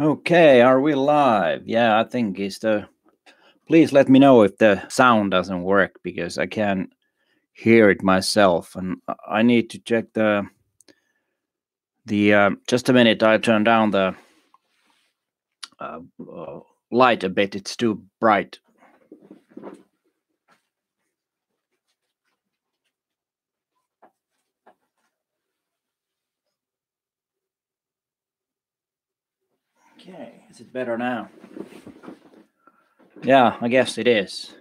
Okay, are we live? Yeah, I think it's the. Please let me know if the sound doesn't work because I can't hear it myself, and I need to check the. Just a minute, I turn down the uh, uh, light a bit. It's too bright. Okay, is it better now? Yeah, I guess it is.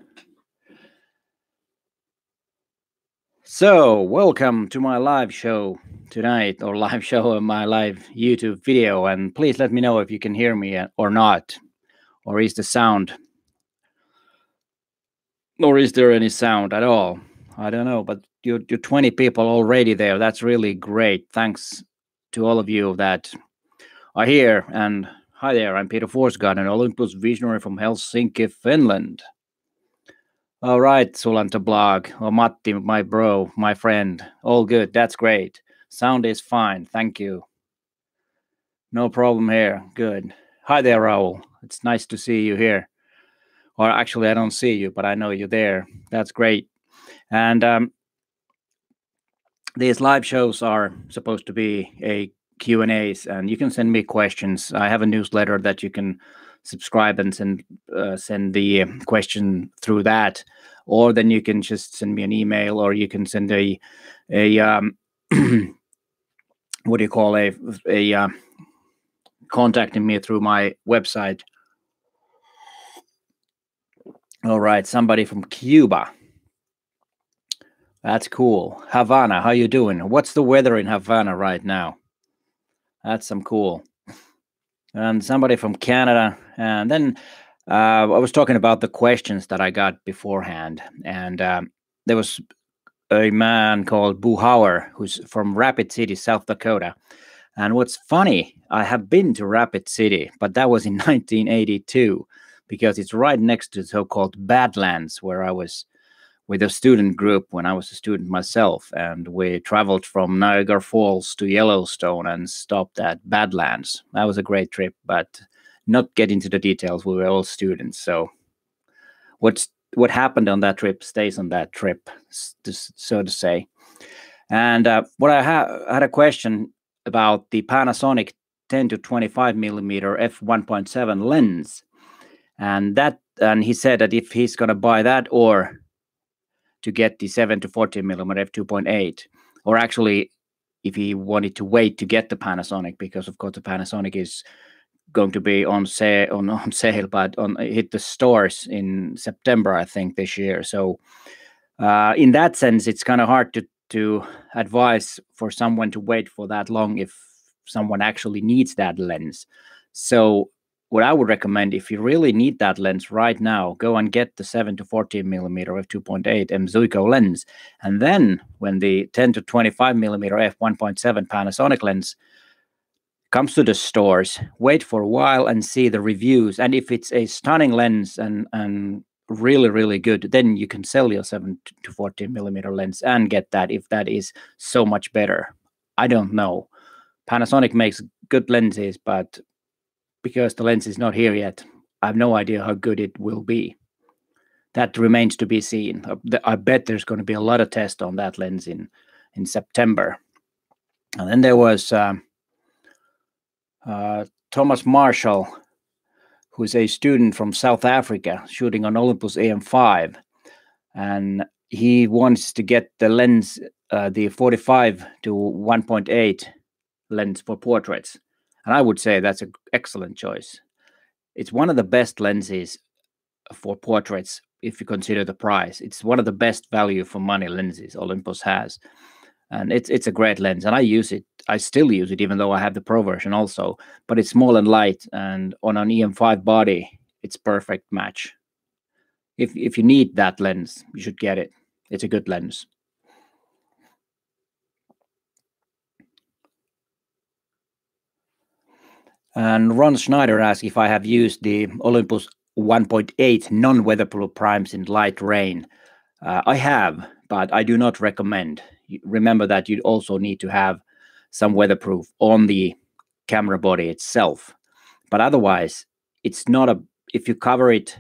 So, welcome to my live show tonight, or live show on my live YouTube video. And please let me know if you can hear me or not, or is the sound, or is there any sound at all? I don't know, but you're 20 people already there. That's really great. Thanks to all of you that are here. And hi there, I'm Peter Forsgård, an Olympus visionary from Helsinki, Finland. All right, Sulanta Blog, or Matti, my bro, my friend. All good. That's great. Sound is fine. Thank you. No problem here. Good. Hi there, Raul. It's nice to see you here. Or actually, I don't see you, but I know you're there. That's great. And these live shows are supposed to be a Q&As, and you can send me questions. I have a newsletter that you can subscribe and send the question through that, or then you can just send me an email, or you can send a what do you call a contacting me through my website. All right, somebody from Cuba. That's cool. Havana, how you doing? What's the weather in Havana right now? That's some cool. And somebody from Canada. And then I was talking about the questions that I got beforehand. And there was a man called Boo Hauer, who's from Rapid City, South Dakota. And what's funny, I have been to Rapid City, but that was in 1982 because it's right next to so-called Badlands, where I was with a student group when I was a student myself, and we traveled from Niagara Falls to Yellowstone and stopped at Badlands. That was a great trip, but not get into the details. We were all students, so what happened on that trip stays on that trip, so to say. And what I had a question about the Panasonic 10 to 25 millimeter f1.7 lens, and he said that if he's gonna buy that or to get the 7 to 14 millimeter f2.8, or actually if he wanted to wait to get the Panasonic, because of course the Panasonic is going to be on sale, but hit the stores in September, I think, this year. So in that sense, it's kind of hard to advise for someone to wait for that long if someone actually needs that lens. So what I would recommend, if you really need that lens right now, go and get the 7 to 14 millimeter f2.8 M.Zuiko lens. And then when the 10 to 25 millimeter f1.7 Panasonic lens comes to the stores, wait for a while and see the reviews. And if it's a stunning lens and really, really good, then you can sell your 7 to 14 millimeter lens and get that if that is so much better. I don't know. Panasonic makes good lenses, but because the lens is not here yet, I have no idea how good it will be. That remains to be seen. I bet there's going to be a lot of tests on that lens in September. And then there was Thomas Marshall, who's a student from South Africa shooting on Olympus Em5. And he wants to get the lens, the 45 to 1.8 lens for portraits. And I would say that's an excellent choice. It's one of the best lenses for portraits if you consider the price. It's one of the best value for money lenses Olympus has. And it's a great lens, and I use it. I still use it, even though I have the Pro version also. But it's small and light, and on an Em5 body, it's perfect match. If you need that lens, you should get it. It's a good lens. And Ron Schneider asked if I have used the Olympus 1.8 non-weatherproof primes in light rain. I have, but I do not recommend. Remember that you also need to have some weatherproof on the camera body itself, But otherwise, it's not a. If you cover it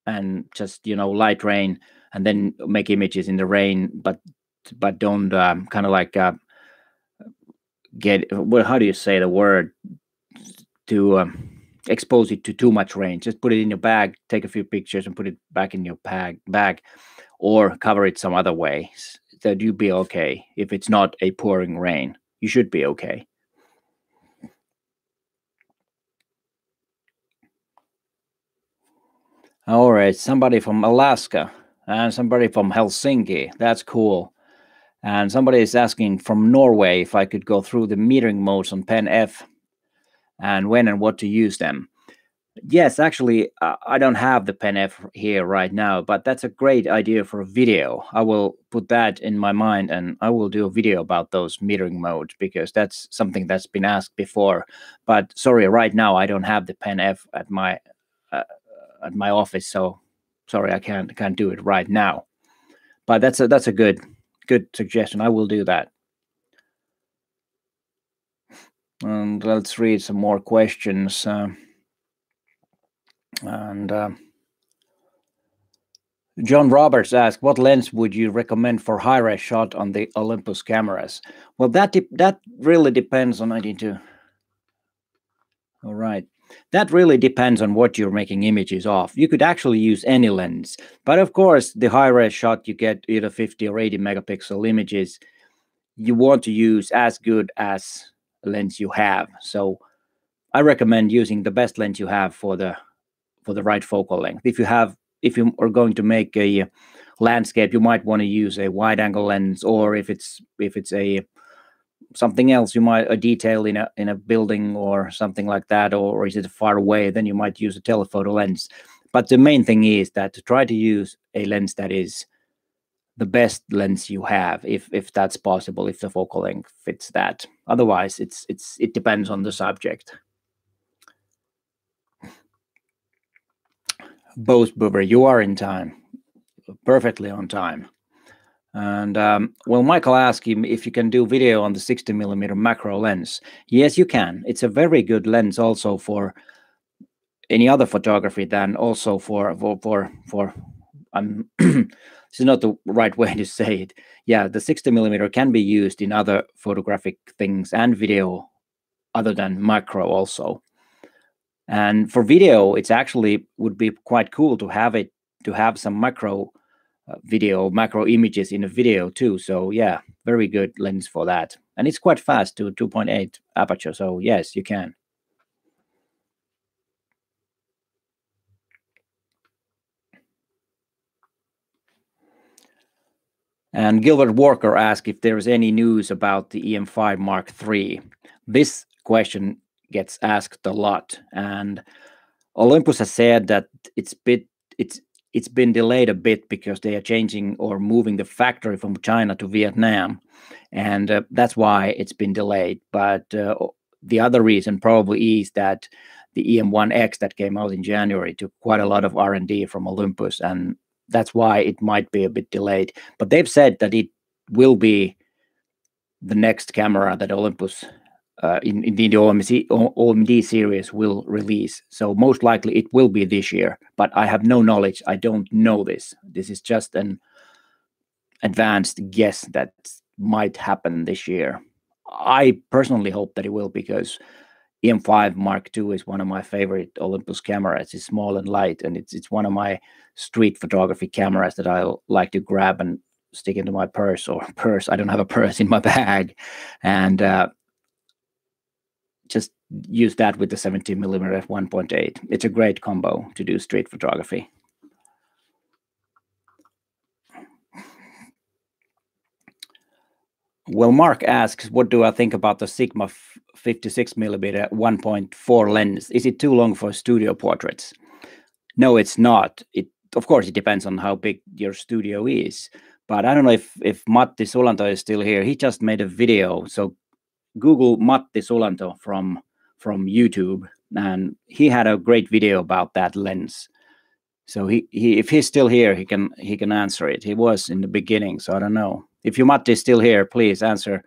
and just light rain and then make images in the rain, but don't kind of like get, well, how do you say the word, to expose it to too much rain. Just put it in your bag, take a few pictures and put it back in your bag, or cover it some other way, that you'd be okay. If it's not a pouring rain, you should be okay. All right, somebody from Alaska and somebody from Helsinki. That's cool. And somebody is asking from Norway if I could go through the metering modes on Pen F and when and what to use them. Yes, actually, I don't have the Pen F here right now, but that's a great idea for a video. I will put that in my mind and I will do a video about those metering modes, because that's something that's been asked before. But sorry, right now I don't have the Pen F at my office, so sorry, I can't do it right now. But that's a good suggestion. I will do that. And let's read some more questions. John Roberts asked, what lens would you recommend for high-res shot on the Olympus cameras? Well, that really depends on 92. All right. That really depends on what you're making images of. You could actually use any lens. But of course, the high-res shot, you get either 50 or 80 megapixel images. You want to use as good as a lens you have. So I recommend using the best lens you have for the right focal length. If you are going to make a landscape, you might want to use a wide angle lens, or if it's a something else, you might a detail in a building or something like that, or is it far away, then you might use a telephoto lens. But the main thing is that to try to use a lens that is the best lens you have, if that's possible, if the focal length fits that. Otherwise, it depends on the subject. Both, Boober, you are in time, perfectly on time. And well, Michael asked him if you can do video on the 60mm macro lens. Yes, you can. It's a very good lens also for any other photography than also for this is not the right way to say it. Yeah, the 60mm can be used in other photographic things and video other than macro also. And for video, it's actually would be quite cool to have some macro video, macro images in a video too. So yeah, very good lens for that. And it's quite fast to 2.8 aperture. So yes, you can. And Gilbert Walker asked if there is any news about the Em5 Mark III. This question gets asked a lot, and Olympus has said that it's been delayed a bit because they are changing or moving the factory from China to Vietnam, and that's why it's been delayed. But the other reason probably is that the EM1X that came out in January took quite a lot of R&D from Olympus, and that's why it might be a bit delayed. But they've said that it will be the next camera that Olympus in the OMD series will release. So most likely it will be this year, but I have no knowledge. I don't know this. This is just an advanced guess that might happen this year. I personally hope that it will, because Em5 Mark II is one of my favorite Olympus cameras. It's small and light, and it's one of my street photography cameras that I like to grab and stick into my purse. I don't have a purse in my bag, and just use that with the 17mm f1.8. It's a great combo to do street photography. Well, Mark asks, what do I think about the Sigma 56mm 1.4 lens? Is it too long for studio portraits? No, it's not. Of course, it depends on how big your studio is. But I don't know if Matti Sulanto is still here. He just made a video. So Google Matti Sulanto from YouTube, and he had a great video about that lens. So he if he's still here, he can answer it. He was in the beginning, so I don't know. If you Matti is still here, please answer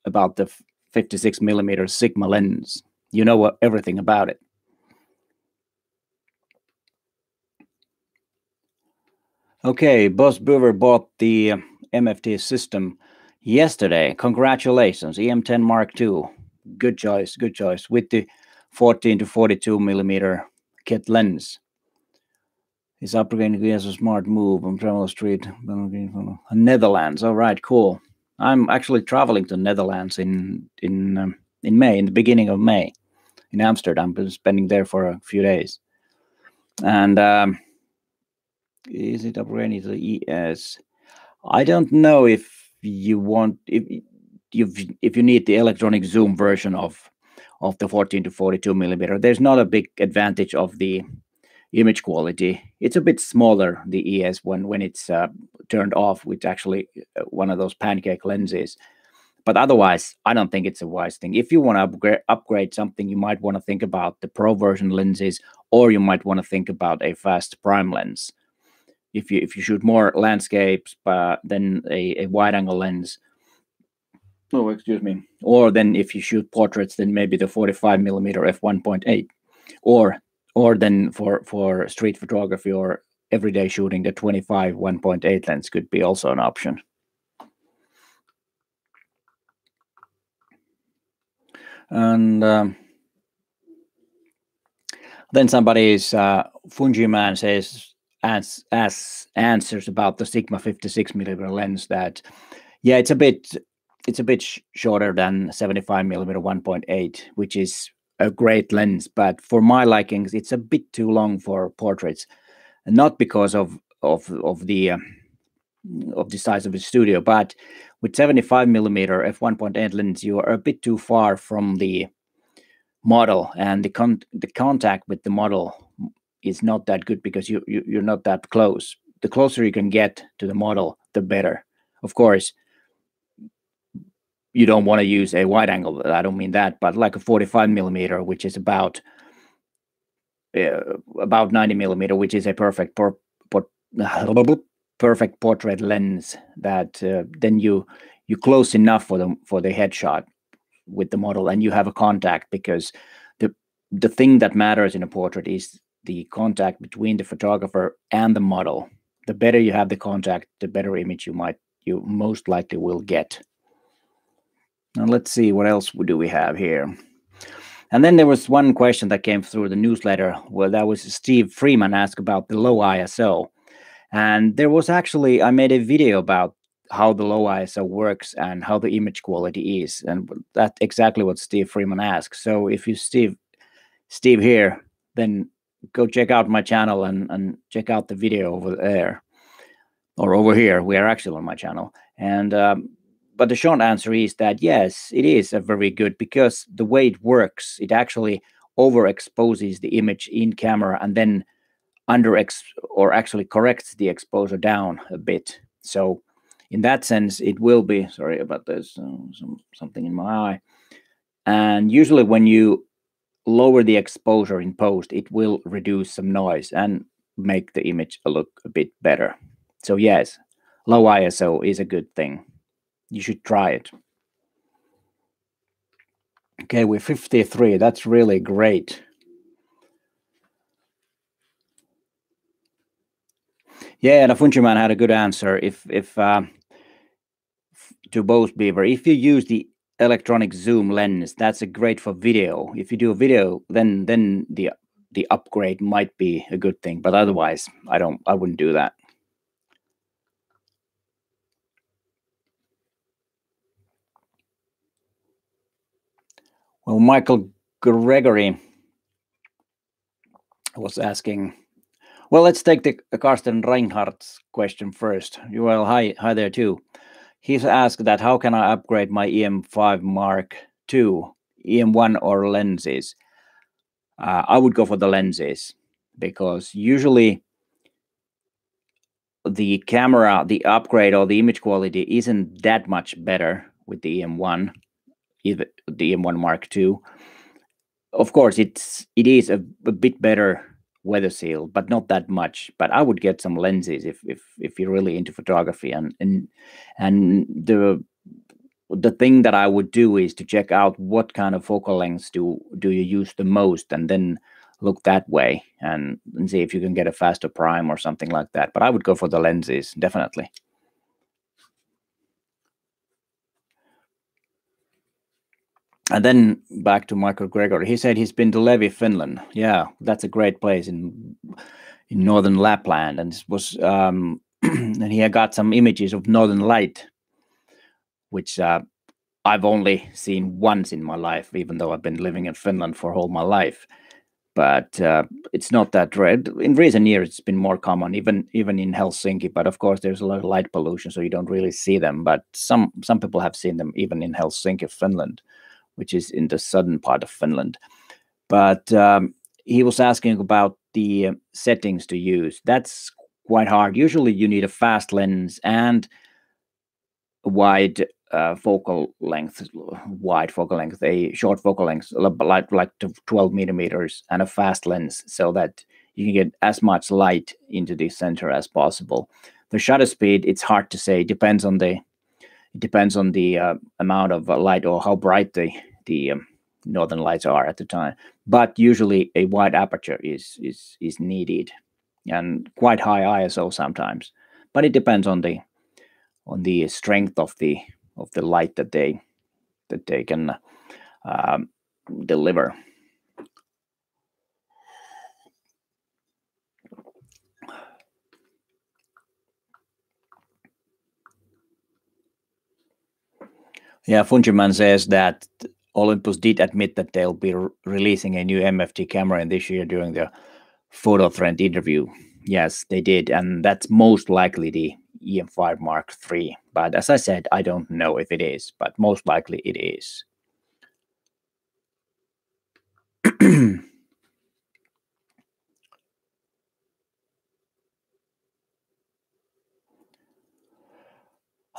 about the 56mm Sigma lens. you know everything about it. Okay, Boss Boover bought the MFT system yesterday. Congratulations, EM10 Mark II. Good choice, good choice. With the 14 to 42 millimeter kit lens. He's upgrading to a smart move on Travel Street, Netherlands. All right, cool. I'm actually traveling to Netherlands in May, in the beginning of May, in Amsterdam. Been spending there for a few days. And is it upgrading to the ES? I don't know if you want if you need the electronic zoom version of the 14 to 42 millimeter. There's not a big advantage of the image quality. It's a bit smaller, the ES, when it's turned off, with actually one of those pancake lenses. But otherwise, I don't think it's a wise thing. If you want to upgrade something, you might want to think about the Pro version lenses, or you might want to think about a fast prime lens. If you shoot more landscapes, then a wide angle lens. Oh, excuse me. Or then if you shoot portraits, then maybe the 45 millimeter f1.8, or then for street photography or everyday shooting, the 25 1.8 lens could be also an option. And then somebody's Fungi Man says, as answers about the Sigma 56 millimeter lens, that yeah, it's a bit shorter than 75 millimeter 1.8, which is a great lens, but for my likings, it's a bit too long for portraits, and not because of the size of the studio, but with 75 millimeter f1.8 lens, you are a bit too far from the model, and the contact with the model is not that good because you're not that close. The closer you can get to the model, the better. Of course, you don't want to use a wide angle. I don't mean that, but like a 45 millimeter, which is about 90 millimeter, which is a perfect perfect portrait lens. That then you close enough for the headshot with the model, and you have a contact, because the thing that matters in a portrait is the contact between the photographer and the model. The better you have the contact, the better image you most likely will get. Now let's see, what else do we have here. And then there was one question that came through the newsletter. Well, that was Steve Freeman asked about the low ISO. And there was actually, I made a video about how the low ISO works and how the image quality is. And that's exactly what Steve Freeman asked. So if you Steve here, then go check out my channel and check out the video over there. Or over here. We are actually on my channel. And but the short answer is that yes, it is a very good, because the way it works, it actually overexposes the image in camera and then or actually corrects the exposure down a bit. So in that sense, it will be, sorry about this, something in my eye. And usually when you lower the exposure in post, it will reduce some noise and make the image look a bit better. So yes, low ISO is a good thing. You should try it. Okay, we're 53. That's really great. Yeah, the Fungiman had a good answer. If to both Beaver, if you use the electronic zoom lens, that's a great for video. If you do a video, then the upgrade might be a good thing. But otherwise, I wouldn't do that. Well, Michael Gregory was asking. Well, let's take the Karsten Reinhardt's question first. Well, hi there too. He's asked that how can I upgrade my Em5 Mark II, EM1 or lenses? I would go for the lenses, because usually the camera, the upgrade or the image quality isn't that much better with the EM1, even the EM1 Mark II. Of course, it is a bit better weather seal, but not that much. But I would get some lenses if you're really into photography, and the the thing that I would do is to check out what kind of focal lengths do you use the most, and then look that way and see if you can get a faster prime or something like that. But I would go for the lenses, definitely. And then back to Michael Gregory. He said he's been to Levi, Finland. Yeah, that's a great place in northern Lapland, and it was and he had got some images of Northern Light, which I've only seen once in my life, even though I've been living in Finland for all my life. But it's not that rare. In recent years, it's been more common, even in Helsinki. But of course, there's a lot of light pollution, so you don't really see them. But some people have seen them even in Helsinki, Finland, which is in the southern part of Finland. But he was asking about the settings to use. That's quite hard. Usually, you need a fast lens and a wide focal length, a short focal length, like 12 millimeters, and a fast lens, so that you can get as much light into the center as possible. The shutter speed, it's hard to say. It depends on the amount of light or how bright the northern lights are at the time. But usually, a wide aperture is needed, and quite high ISO sometimes. But it depends on the strength of the light that they can deliver. Yeah, Fungiman says that Olympus did admit that they'll be releasing a new MFT camera in this year during the Photo Trend interview. Yes, they did, and that's most likely the Em5 Mark III. But as I said, I don't know if it is, but most likely it is.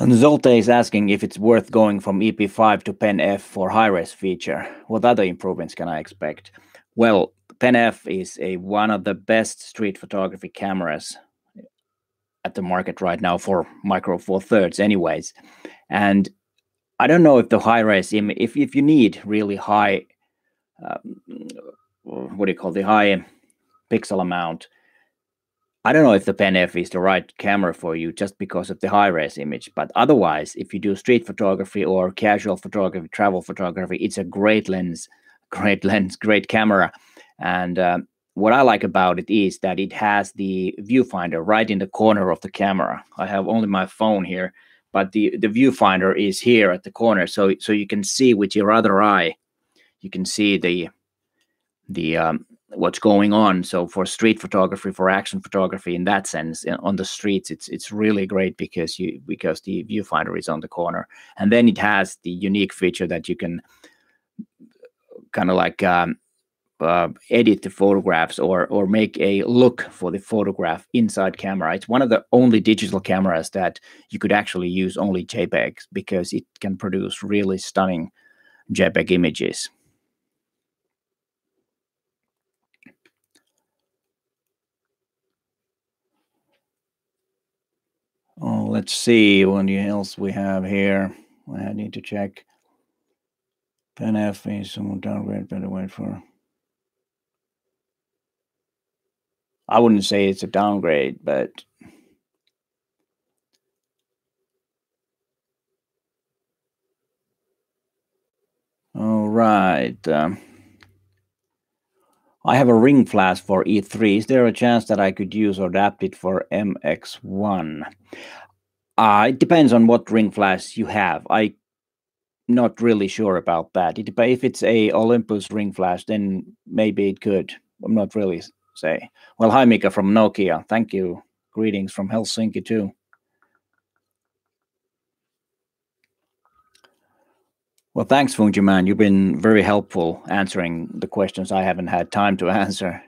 And Zolte is asking if it's worth going from EP5 to Pen F for high-res feature. What other improvements can I expect? Well, Pen F is one of the best street photography cameras at the market right now for micro four thirds anyways. And I don't know if the high-res image, if you need really high, what do you call the high pixel amount, I don't know if the Pen F is the right camera for you just because of the high-res image. But otherwise, if you do street photography or casual photography, travel photography, it's a great lens, great camera. And what I like about it is that it has the viewfinder right in the corner of the camera. I have only my phone here, but the viewfinder is here at the corner, so you can see with your other eye, you can see the what's going on. So for street photography, for action photography, in that sense, on the streets, it's really great because the viewfinder is on the corner, and then it has the unique feature that you can kind of like edit the photographs or make a look for the photograph inside camera. It's one of the only digital cameras that you could actually use only JPEGs because it can produce really stunning JPEG images. Oh, let's see what else we have here. I need to check. Pen F is some downgrade, better wait for. I wouldn't say it's a downgrade, but all right. I have a ring flash for E3. Is there a chance that I could use or adapt it for MX1? It depends on what ring flash you have. I'm not really sure about that. If it's a Olympus ring flash, then maybe it could. I'm not really say. Well, hi Mika from Nokia. Thank you. Greetings from Helsinki too. Well, thanks, Fungiman. You've been very helpful answering the questions I haven't had time to answer.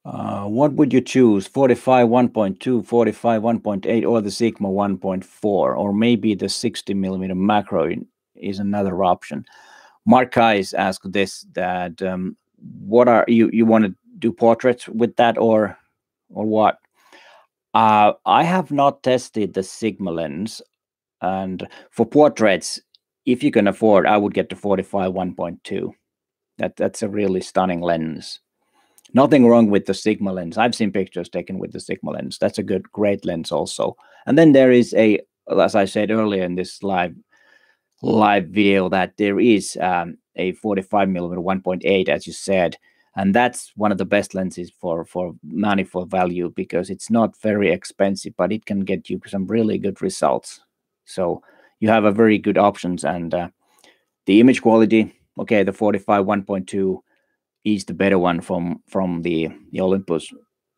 What would you choose? 45 1.2, 45 1.8, or the Sigma 1.4, or maybe the 60 millimeter macro is another option. Mark Kais asked this: that what are you want to do portraits with that or what? I have not tested the Sigma lens, and for portraits, if you can afford, I would get the 45 1.2. That's a really stunning lens. Nothing wrong with the Sigma lens. I've seen pictures taken with the Sigma lens. That's a great lens also. And then there is as I said earlier in this live video, that there is a 45 millimeter 1.8, as you said, and that's one of the best lenses for money for value, because it's not very expensive, but it can get you some really good results. So you have a very good options, and the image quality, okay, the 45 1.2 is the better one from the Olympus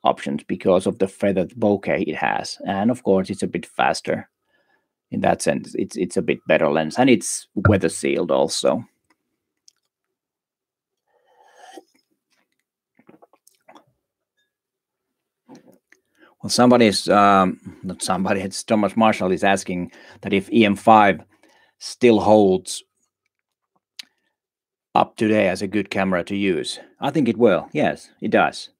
options, because of the feathered bokeh it has, and of course it's a bit faster. In that sense, it's a bit better lens, and it's weather sealed also. Well, not somebody, it's Thomas Marshall is asking that if Em5 still holds up today as a good camera to use. I think it will. Yes, it does.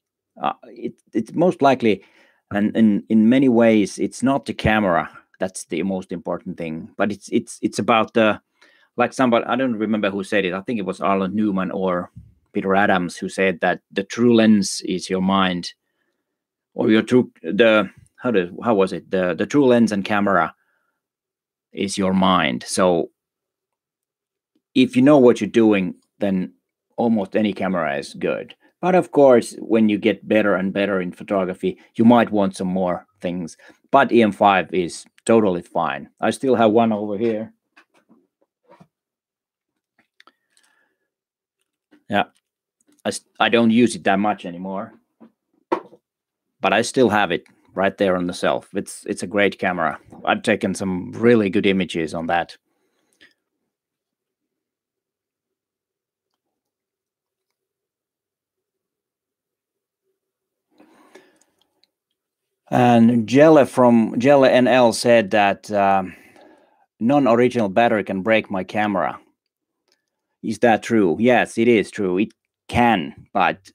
It's most likely, and in many ways, it's not the camera that's the most important thing, but it's about the, like somebody, I don't remember who said it. I think it was Arnold Newman or Peter Adams who said that the true lens is your mind, or your true how was it, the true lens and camera is your mind. So if you know what you're doing, then almost any camera is good. But of course, when you get better and better in photography, you might want some more things. But Em5 is totally fine. I still have one over here. Yeah, I don't use it that much anymore, but I still have it right there on the shelf. It's a great camera. I've taken some really good images on that. And Jelle from Jelle NL said that non-original battery can break my camera. Is that true? Yes, it is true. It can, but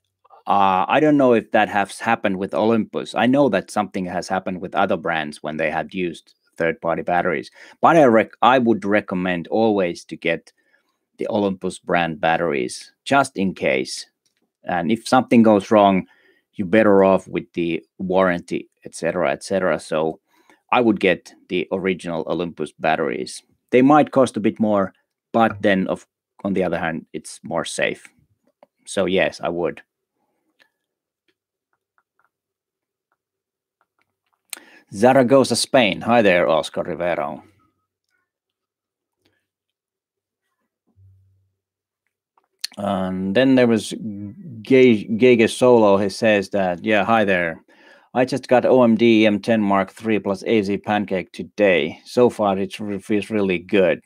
I don't know if that has happened with Olympus. I know that something has happened with other brands when they have used third-party batteries. But I would recommend always to get the Olympus brand batteries, just in case. And if something goes wrong, you're better off with the warranty, etc., etc. So I would get the original Olympus batteries. They might cost a bit more, but then on the other hand, it's more safe. So yes, I would. Zaragoza, Spain. Hi there, Oscar Rivero. And then there was Gege Solo. He says that, yeah, hi there. I just got OMD M10 Mark III plus AZ Pancake today. So far, it feels really good.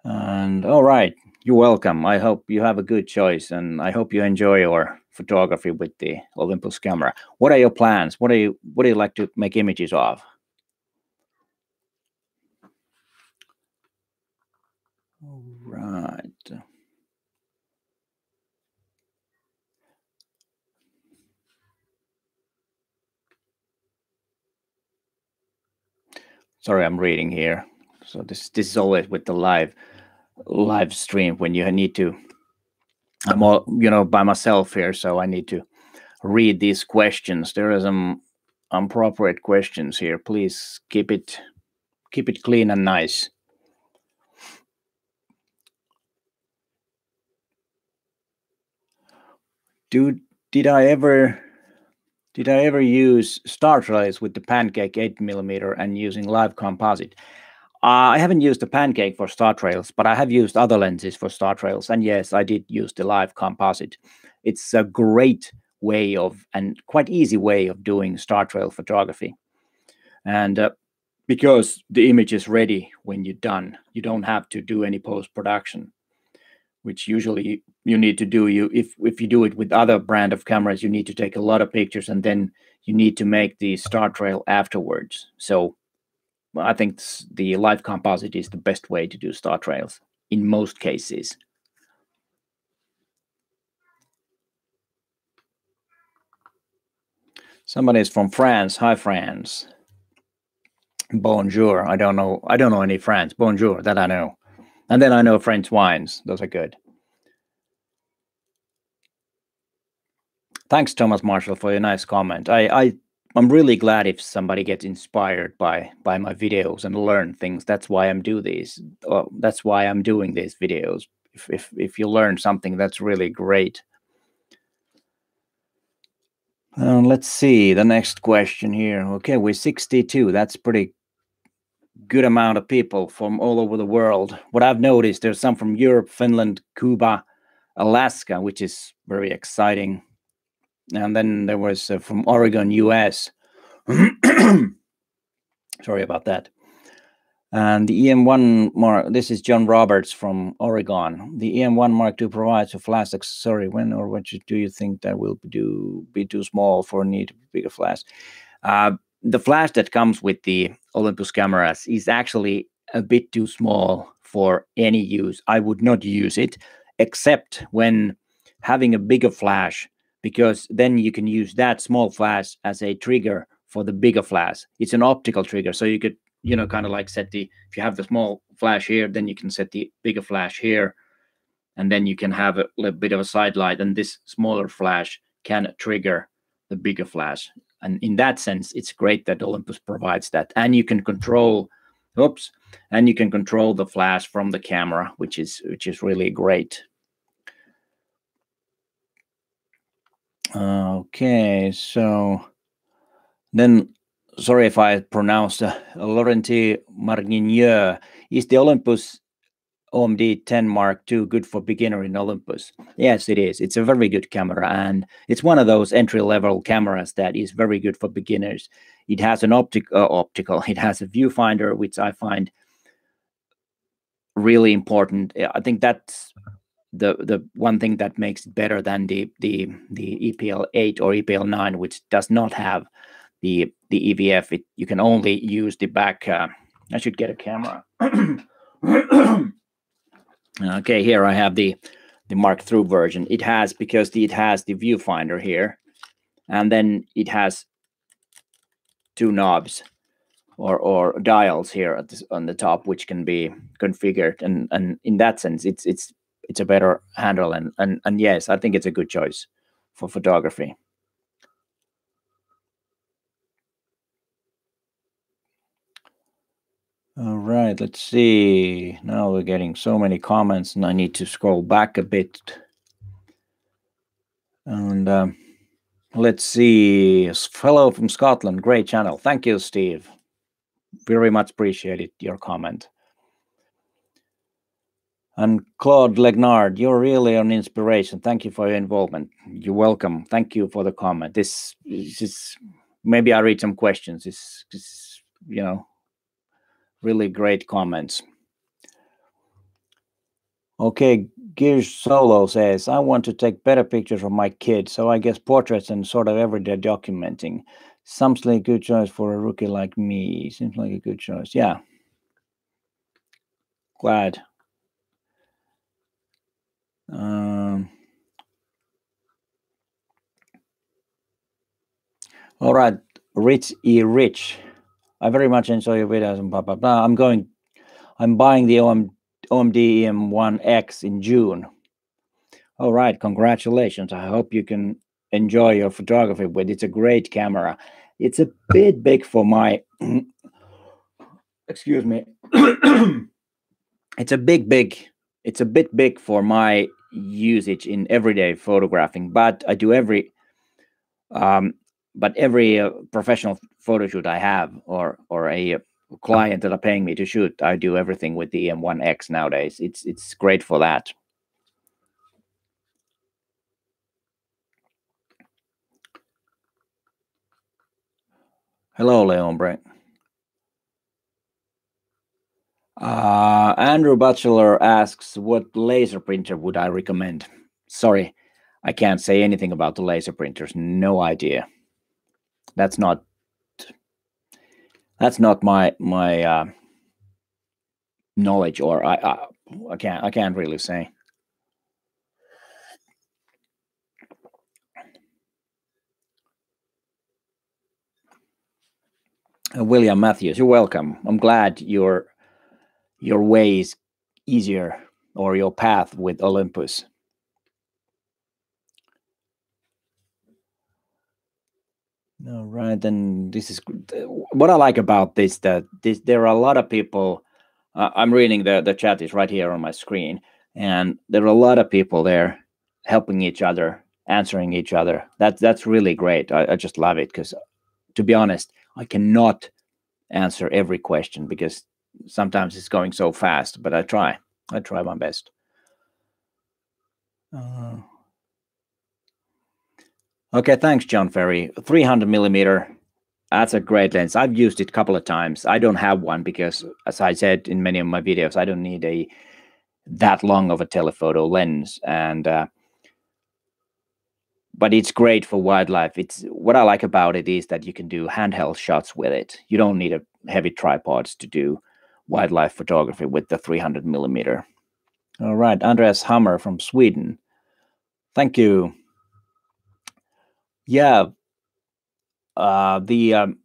And all right, you're welcome. I hope you have a good choice, and I hope you enjoy your photography with the Olympus camera. What are your plans? What do you like to make images of? All right. Sorry, I'm reading here. So this is always with the live stream when you need to. I'm all by myself here, so I need to read these questions. There are some appropriate questions here. Please keep it clean and nice. Did I ever use star trails with the Pancake 8mm and using live composite? I haven't used the Pancake for star trails, but I have used other lenses for star trails. And yes, I did use the live composite. It's a great way and quite easy way of doing star trail photography. And because the image is ready when you're done, you don't have to do any post-production, which usually you need to do. If you do it with other brand of cameras, you need to take a lot of pictures, and then you need to make the star trail afterwards. So I think the live composite is the best way to do star trails in most cases. Somebody is from France. Hi, France. Bonjour. I don't know any France. Bonjour, that I know. And then I know French wines. Those are good. Thanks, Thomas Marshall, for your nice comment. I'm really glad if somebody gets inspired by my videos and learn things. That's why I'm doing these. That's why I'm doing these videos. If you learn something, that's really great. Let's see the next question here. Okay, we're 62. That's pretty good amount of people from all over the world. What I've noticed, there's some from Europe, Finland, Cuba, Alaska, which is very exciting. And then there was from Oregon, US. Sorry about that. And the EM1 Mark, this is John Roberts from Oregon. The EM1 Mark II provides a flash accessory. When or what do you think that will be too small for need bigger flash? The flash that comes with the Olympus cameras is actually a bit too small for any use. I would not use it except when having a bigger flash, because then you can use that small flash as a trigger for the bigger flash. It's an optical trigger, so you could, you know, kind of like set the, if you have the small flash here, then you can set the bigger flash here, and then you can have a little bit of a side light, and this smaller flash can trigger the bigger flash. And in that sense, it's great that Olympus provides that. And you can control, and you can control the flash from the camera, which is really great. Okay, so then, sorry if I pronounced Laurenti Marguigneux. Is the Olympus OMD 10 Mark II good for beginner in Olympus? Yes, it is. It's a very good camera, and it's one of those entry-level cameras that is very good for beginners. It has an optical. It has a viewfinder, which I find really important. I think that's the one thing that makes it better than the EPL 8 or EPL 9, which does not have the EVF. You can only use the back. I should get a camera. Okay, here I have the Mark III version. It has, because it has the viewfinder here, and then it has two knobs or dials here on the top, which can be configured, and in that sense, it's a better handle, and yes, I think it's a good choice for photography. All right, let's see. Now we're getting so many comments, and I need to scroll back a bit. And let's see. Fellow from Scotland, great channel. Thank you, Steve. Very much appreciated your comment. And Claude Legnard, you're really an inspiration. Thank you for your involvement. You're welcome. Thank you for the comment. This is, maybe I read some questions. This, you know, really great comments. Okay, Gears Solo says, I want to take better pictures of my kids, so I guess portraits and sort of everyday documenting. Seems like a good choice for a rookie like me. Seems like a good choice. Yeah. Glad. All right, Rich E. Rich. I very much enjoy your videos and blah, blah, blah. I'm buying the OMD EM1X in June. All right, congratulations. I hope you can enjoy your photography with it. It's a great camera. It's a bit big for my, excuse me. It's a bit big for my usage in everyday photographing, but I do every professional photo shoot I have, or a client that are paying me to shoot, I do everything with the EM1X nowadays. It's great for that. Hello, Leon Brent. Andrew Batchelor asks, what laser printer would I recommend? Sorry, I can't say anything about the laser printers. No idea. That's not my knowledge, or I can't really say. William Matthews, you're welcome. I'm glad your way is easier, or your path with Olympus. All right, then this is what I like about this. That there are a lot of people. I'm reading the chat is right here on my screen, and there are a lot of people there helping each other, answering each other. That's really great. I just love it because, to be honest, I cannot answer every question because sometimes it's going so fast. But I try my best. Okay, thanks, John Ferry. 300 millimeter. That's a great lens. I've used it a couple of times. I don't have one because, as I said in many of my videos, I don't need that long of a telephoto lens. And but it's great for wildlife. It's what I like about it is that you can do handheld shots with it. You don't need a heavy tripods to do wildlife photography with the 300 millimeter. All right, Andreas Hammer from Sweden. Thank you. Yeah, the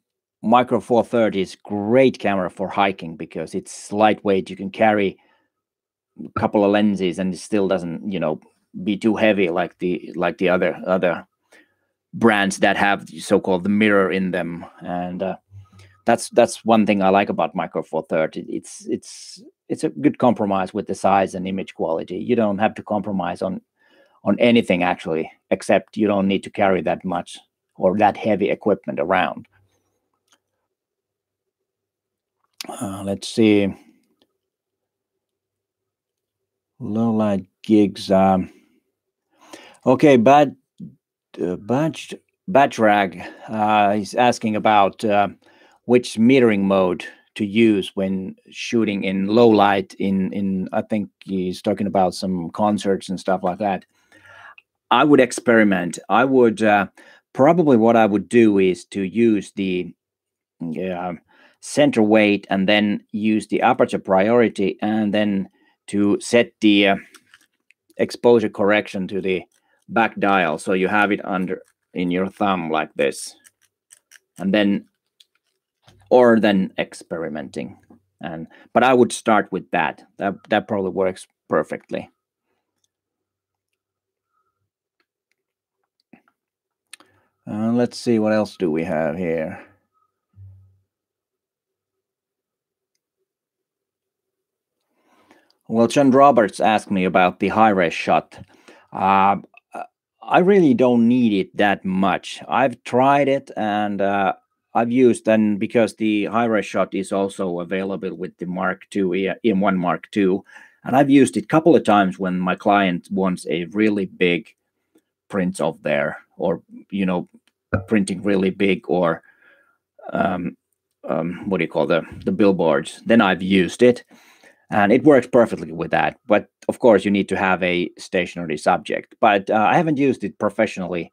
Micro Four Thirty is great camera for hiking because it's lightweight. You can carry a couple of lenses and it still doesn't, be too heavy like the other brands that have so-called the mirror in them. And that's one thing I like about Micro Four Thirty. It's a good compromise with the size and image quality. You don't have to compromise on anything actually, except you don't need to carry that much or that heavy equipment around. Let's see. Low light gigs. Okay, Batrag is asking about which metering mode to use when shooting in low light. In I think he's talking about some concerts and stuff like that. I would experiment. I would probably what I would do is to use the center weight and then use the aperture priority and then to set the exposure correction to the back dial, so you have it under in your thumb like this, and then experimenting. But I would start with that probably works perfectly. Let's see, what else do we have here? Well, John Roberts asked me about the high-res shot. I really don't need it that much. I've tried it and I've used, and because the high-res shot is also available with the Mark II, Em5 Mark II, and I've used it a couple of times when my client wants a really big print of there, or printing really big, or what do you call the billboards. Then I've used it, and it works perfectly with that. But of course, you need to have a stationary subject. But I haven't used it professionally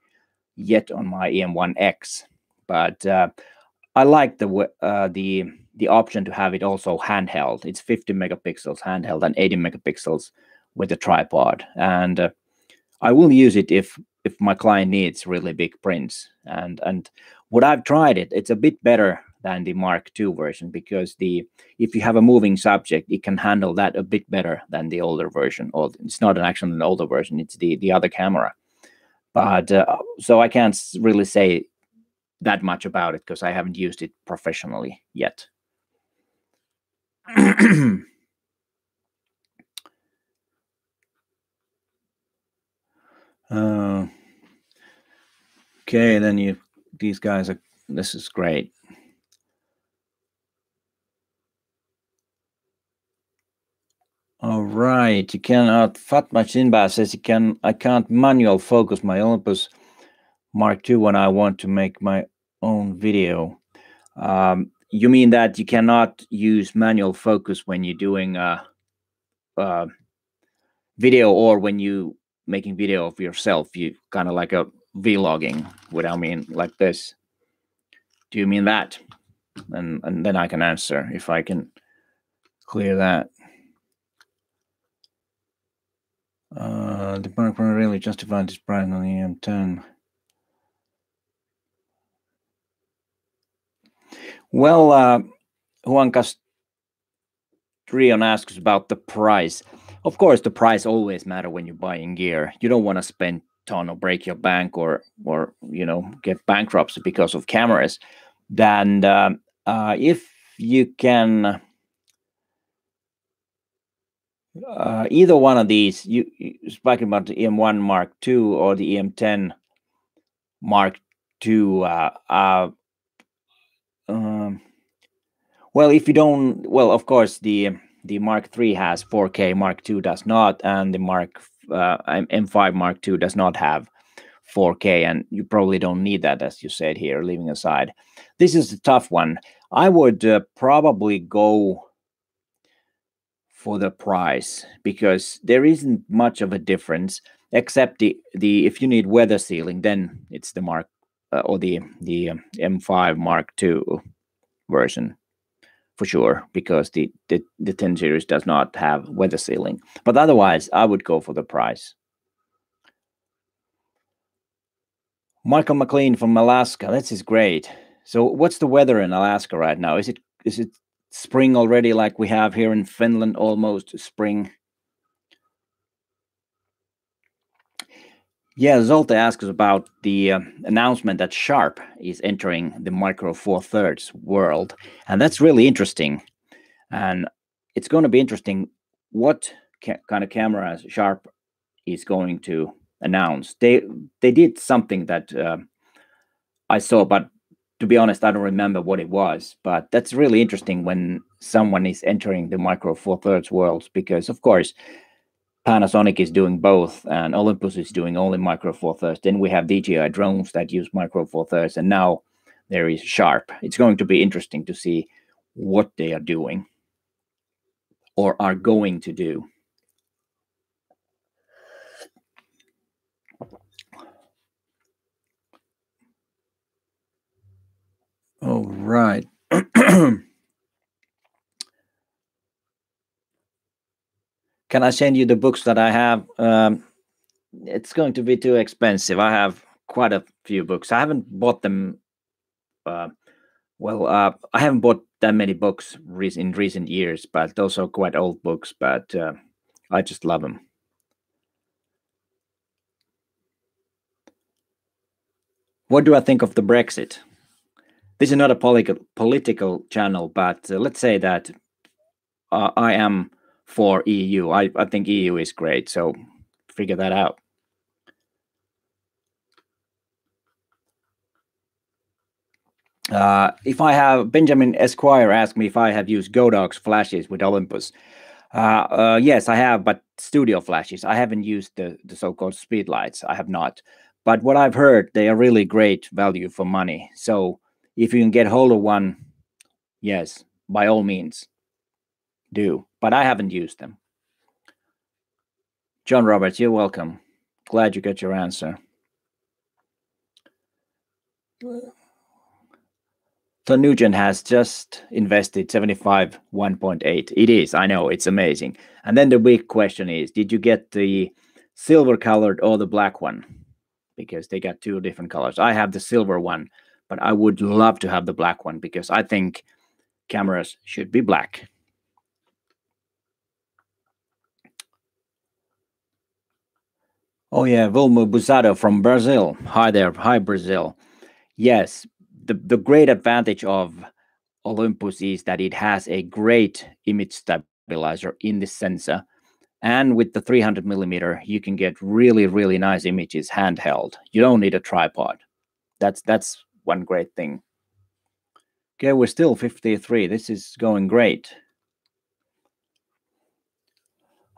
yet on my EM1X. But I like the option to have it also handheld. It's 50 megapixels handheld and 80 megapixels with a tripod. And I will use it if my client needs really big prints. And what I've tried it's a bit better than the Mark II version, because if you have a moving subject, it can handle that a bit better than the older version. Or it's not actually an older version; it's the other camera. But so I can't really say that much about it because I haven't used it professionally yet. Okay, then these guys are. This is great. All right, you cannot. Fatma Chinba says I can't manual focus my Olympus Mark II when I want to make my own video. You mean that you cannot use manual focus when you're doing video, or when you making video of yourself? You kind of like a vlogging. What I mean, like this. Do you mean that? And then I can answer if I can clear that. The Mark really justified this price on the EM10. Well, Juan Castrion asks about the price. Of course, the price always matter when you're buying gear. You don't want to spend ton or break your bank or get bankruptcy because of cameras. Then if you can either one of these, you speaking about the EM1 Mark II or the EM10 Mark II. Well, if you don't, well, of course, the Mark III has 4K, Mark II does not, and the M5 Mark II does not have 4K, and you probably don't need that, as you said here, leaving aside. This is a tough one. I would probably go for the price because there isn't much of a difference, except the if you need weather sealing, then it's the Mark or the M5 Mark II version for sure, because the 10 series does not have weather sealing. But otherwise, I would go for the price. Michael McLean from Alaska. This is great. So, what's the weather in Alaska right now? Is it spring already, like we have here in Finland, almost spring? Yeah, Zolte asks about the announcement that Sharp is entering the Micro Four Thirds world, and that's really interesting. And it's going to be interesting what kind of cameras Sharp is going to announce. They did something that I saw, but to be honest, I don't remember what it was. But that's really interesting when someone is entering the Micro Four Thirds world, because of course Panasonic is doing both, and Olympus is doing only Micro Four Thirds. Then we have DJI drones that use Micro Four Thirds, and now there is Sharp. It's going to be interesting to see what they are doing or are going to do. All right. Can I send you the books that I have? It's going to be too expensive. I have quite a few books. I haven't bought them. I haven't bought that many books in recent years, but those are quite old books. But I just love them. What do I think of the Brexit? This is not a political channel, but let's say that I am for EU. I think EU is great, so figure that out. If I have Benjamin Esquire asked me if I have used Godox flashes with Olympus. Yes, I have, but studio flashes. I haven't used the so-called speed lights. I have not. But what I've heard, they are really great value for money. So if you can get hold of one, yes, by all means, do. But I haven't used them. John Roberts, you're welcome. Glad you got your answer. So Nugent has just invested 75 1.8. It is, I know, it's amazing. And then the big question is, did you get the silver colored or the black one? Because they got two different colors. I have the silver one, but I would love to have the black one because I think cameras should be black. Oh yeah, Vilmo Buzado from Brazil. Hi there. Hi, Brazil. Yes, the great advantage of Olympus is that it has a great image stabilizer in the sensor. And with the 300 millimeter, you can get really, really nice images handheld. You don't need a tripod. That's one great thing. Okay, we're still 53. This is going great.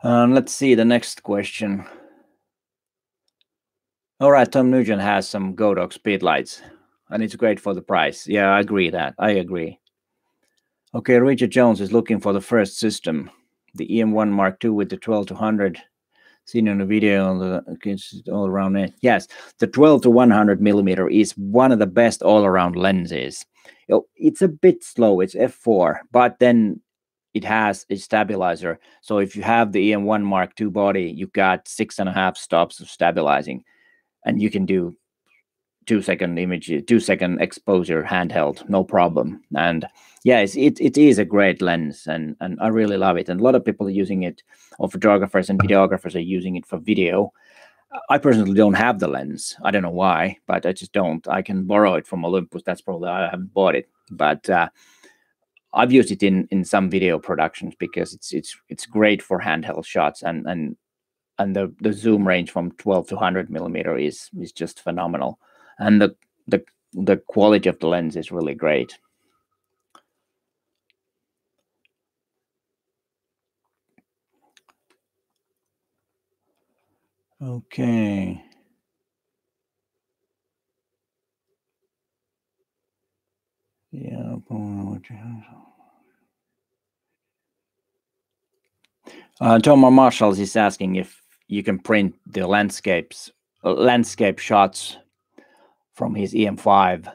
Let's see the next question. All right, Tom Nugent has some Godox speedlights, and it's great for the price. Yeah, I agree. Okay, Richard Jones is looking for the first system, the EM1 Mark II with the 12 to 100. Seen on the video on the all around it. Yes, the 12 to 100 millimeter is one of the best all around lenses. It's a bit slow. It's f4, but then it has a stabilizer. So if you have the EM1 Mark II body, you got 6.5 stops of stabilizing, and you can do 2-second image, 2-second exposure handheld, no problem. And yeah, it is a great lens, and I really love it. And a lot of people are using it, or photographers and videographers are using it for video. I personally don't have the lens. I don't know why, but I just don't. I can borrow it from Olympus. That's probably why I haven't bought it. But I've used it in some video productions because it's great for handheld shots, and the zoom range from 12 to 100 millimeter is just phenomenal, and the quality of the lens is really great. Okay. Yeah. Thomas Marshall is asking if you can print the landscape shots from his EM5.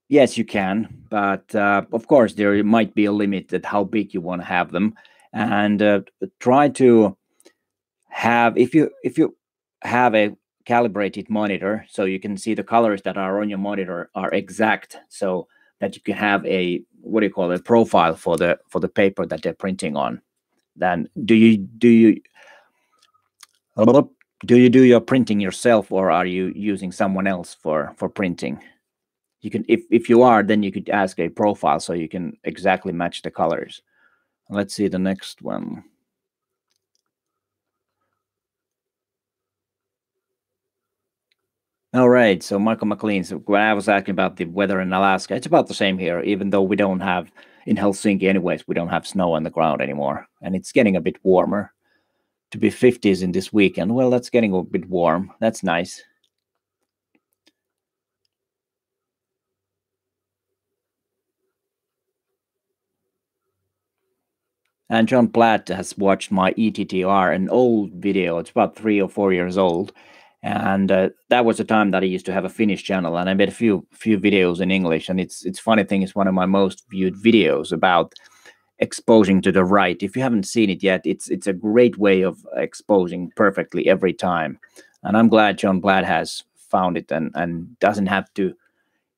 Yes, you can, but of course there might be a limit at how big you want to have them, and try to have, if you have a calibrated monitor, so you can see the colors that are on your monitor are exact, so that you can have a, what do you call it, profile for the paper that they're printing on. Then do you do your printing yourself, or are you using someone else for printing? You can, if you are, then you could ask a profile so you can exactly match the colors. Let's see the next one. All right, so Michael McLean. So when I was asking about the weather in Alaska, it's about the same here, even though we don't have, in Helsinki anyways, we don't have snow on the ground anymore. And it's getting a bit warmer. To be 50s in this weekend, well, that's getting a bit warm. That's nice. And John Platt has watched my ETTR, an old video. It's about 3 or 4 years old. And that was the time that I used to have a Finnish channel, and I made a few videos in English. And it's funny thing, it's one of my most viewed videos about exposing to the right. If you haven't seen it yet, it's a great way of exposing perfectly every time. And I'm glad John Platt has found it and doesn't have to.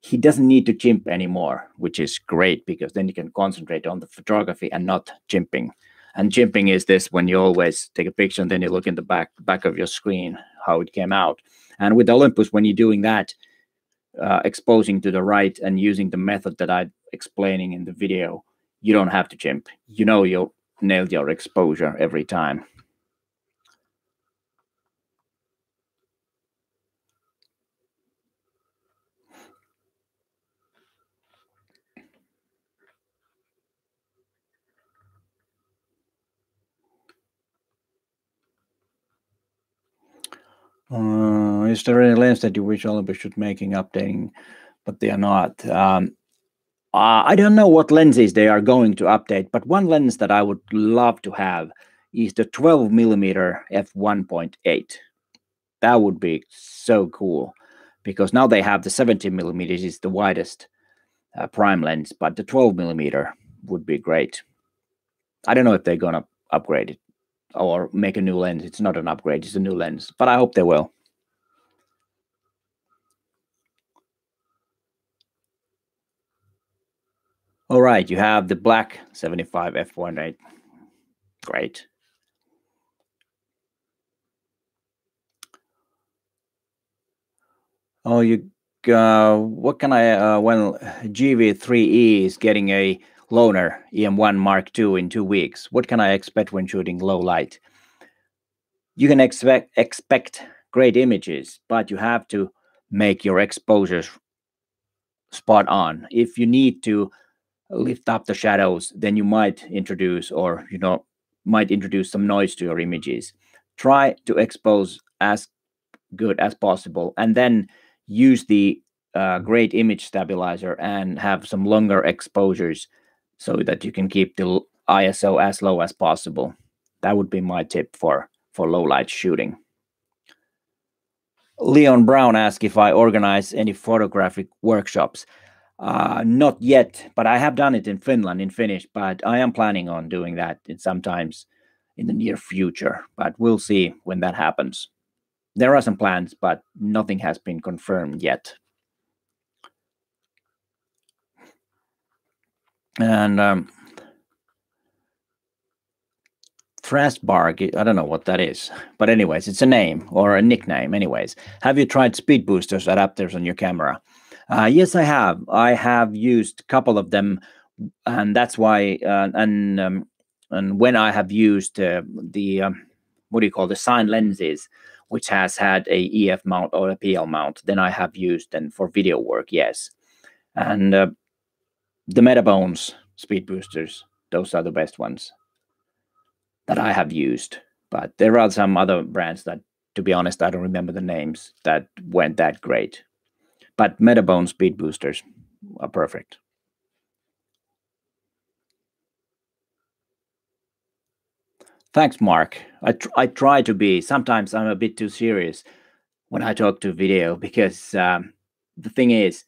He doesn't need to chimp anymore, which is great, because then you can concentrate on the photography and not chimping. And chimping is this, when you always take a picture and then you look in the back of your screen how it came out. And with Olympus, when you're doing that, exposing to the right and using the method that I'm explaining in the video, you don't have to chimp. You know, you'll nail your exposure every time. Is there any lens that you wish Olympus should making updating, but they are not? I don't know what lenses they are going to update, but one lens that I would love to have is the 12 millimeter f1.8. That would be so cool, because now they have the 17 millimeters is the widest prime lens, but the 12 millimeter would be great. I don't know if they're gonna upgrade it or make a new lens. It's not an upgrade, it's a new lens, but I hope they will. All right, you have the black 75 f1.8. Great. Oh, what can I, well, GV3E is getting a loaner EM1 Mark II in 2 weeks. What can I expect when shooting low light? You can expect great images, but you have to make your exposures spot on. If you need to lift up the shadows, then you might introduce, or might introduce some noise to your images. Try to expose as good as possible, and then use the great image stabilizer and have some longer exposures so that you can keep the ISO as low as possible. That would be my tip for low light shooting. Leon Brown asked if I organize any photographic workshops. Not yet, but I have done it in Finland in Finnish, but I am planning on doing that sometimes in the near future, but we'll see when that happens. There are some plans, but nothing has been confirmed yet. And Frostbarg, I don't know what that is, but anyways, it's a name or a nickname. Anyways, have you tried speed boosters adapters on your camera? Yes, I have. I have used a couple of them, and that's why. And when I have used the what do you call the sign lenses, which has had a EF mount or a PL mount, then I have used them for video work. Yes, and the Metabones speed boosters, those are the best ones that I have used. But there are some other brands that, to be honest, I don't remember the names that weren't that great. But Metabone speed boosters are perfect. Thanks, Mark. I try to be. Sometimes I'm a bit too serious when I talk to video because the thing is,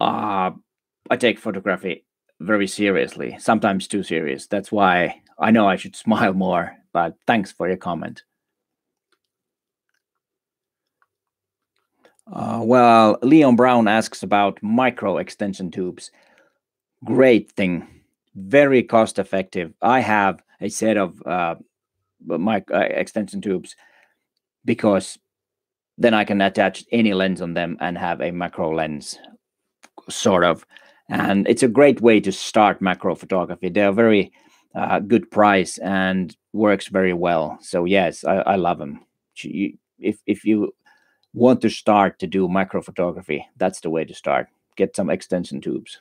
I take photography very seriously, sometimes too serious. That's why I know I should smile more, but thanks for your comment. Well, Leon Brown asks about micro extension tubes. Great thing, very cost effective. I have a set of extension tubes because then I can attach any lens on them and have a macro lens, sort of. And it's a great way to start macro photography. They're very good price and works very well. So yes, I love them. If you want to start to do macro photography, that's the way to start. Get some extension tubes.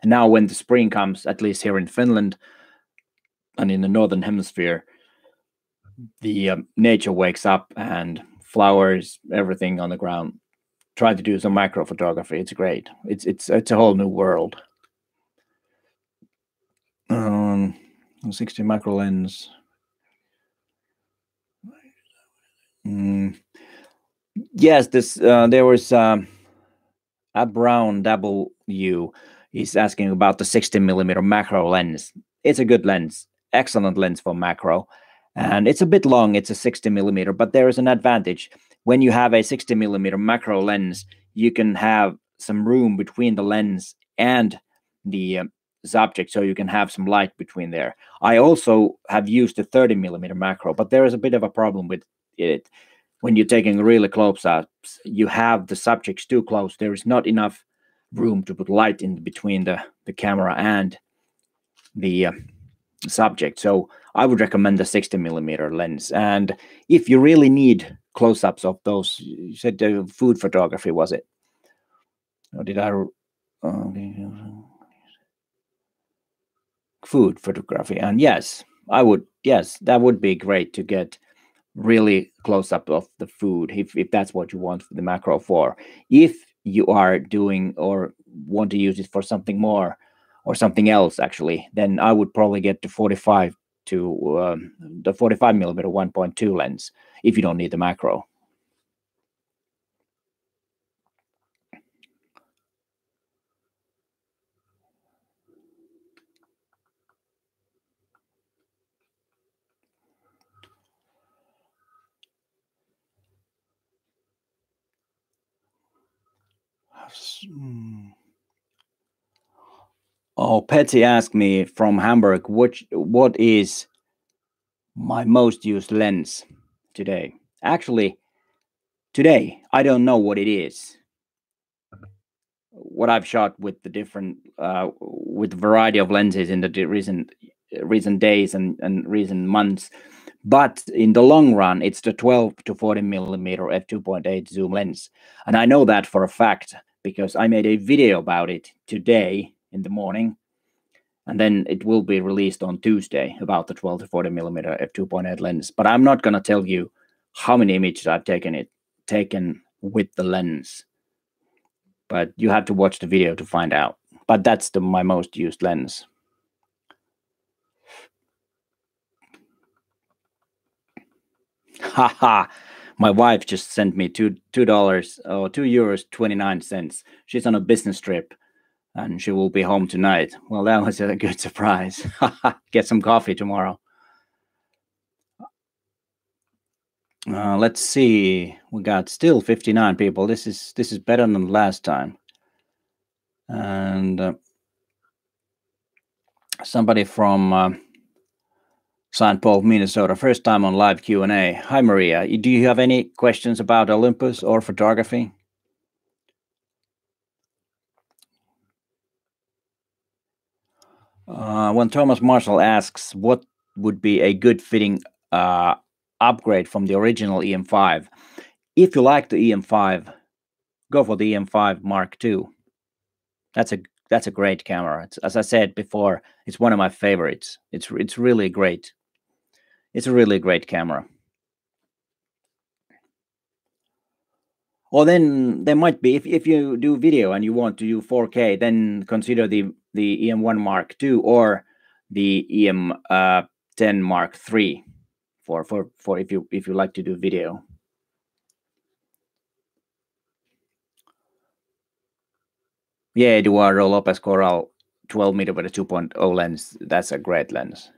And now when the spring comes, at least here in Finland and in the northern hemisphere, the nature wakes up and flowers, everything on the ground. Try to do some macro photography. It's great. It's a whole new world. 60 macro lens. Yes, this there was a Brown W is asking about the 60mm macro lens. It's a good lens, excellent lens for macro, and it's a bit long. It's a 60mm, but there is an advantage. When you have a 60mm macro lens, you can have some room between the lens and the subject, so you can have some light between there. I also have used a 30mm macro, but there is a bit of a problem with it. When you're taking really close ups, you have the subjects too close. There is not enough room to put light in between the camera and the subject. So I would recommend the 60mm lens. And if you really need close-ups of those, you said the food photography, was it? Or did I? Food photography. And yes, I would. Yes, that would be great to get really close up of the food if that's what you want the macro for. If you are doing or want to use it for something more or something else actually, then I would probably get the 45 to the 45mm 1.2 lens if you don't need the macro. Oh, Petty asked me from Hamburg, what is my most used lens today? Actually, today I don't know what it is. What I've shot with the different with variety of lenses in the recent days and recent months, but in the long run, it's the 12 to 40mm f2.8 zoom lens, and I know that for a fact because I made a video about it today in the morning, and then it will be released on Tuesday about the 12 to 40mm f2.8 lens. But I'm not gonna tell you how many images I've taken with the lens. But you have to watch the video to find out. But that's my most used lens. Haha, my wife just sent me $2 or €2.29. She's on a business trip and she will be home tonight. Well, that was a good surprise. Get some coffee tomorrow. Let's see. We got still 59 people. This is better than last time. And somebody from St. Paul, Minnesota, first time on live Q&A. Hi, Maria. Do you have any questions about Olympus or photography? When Thomas Marshall asks what would be a good fitting upgrade from the original Em5, if you like the Em5, go for the Em5 Mark II. That's a great camera. As I said before, it's one of my favorites. It's really great. It's a really great camera. Or then there might be, if you do video and you want to do 4K, then consider the Em1 Mark II or the Em10 Mark III for if you like to do video. Yeah, Eduardo Lopez Corral 12mm with a 2.0 lens. That's a great lens.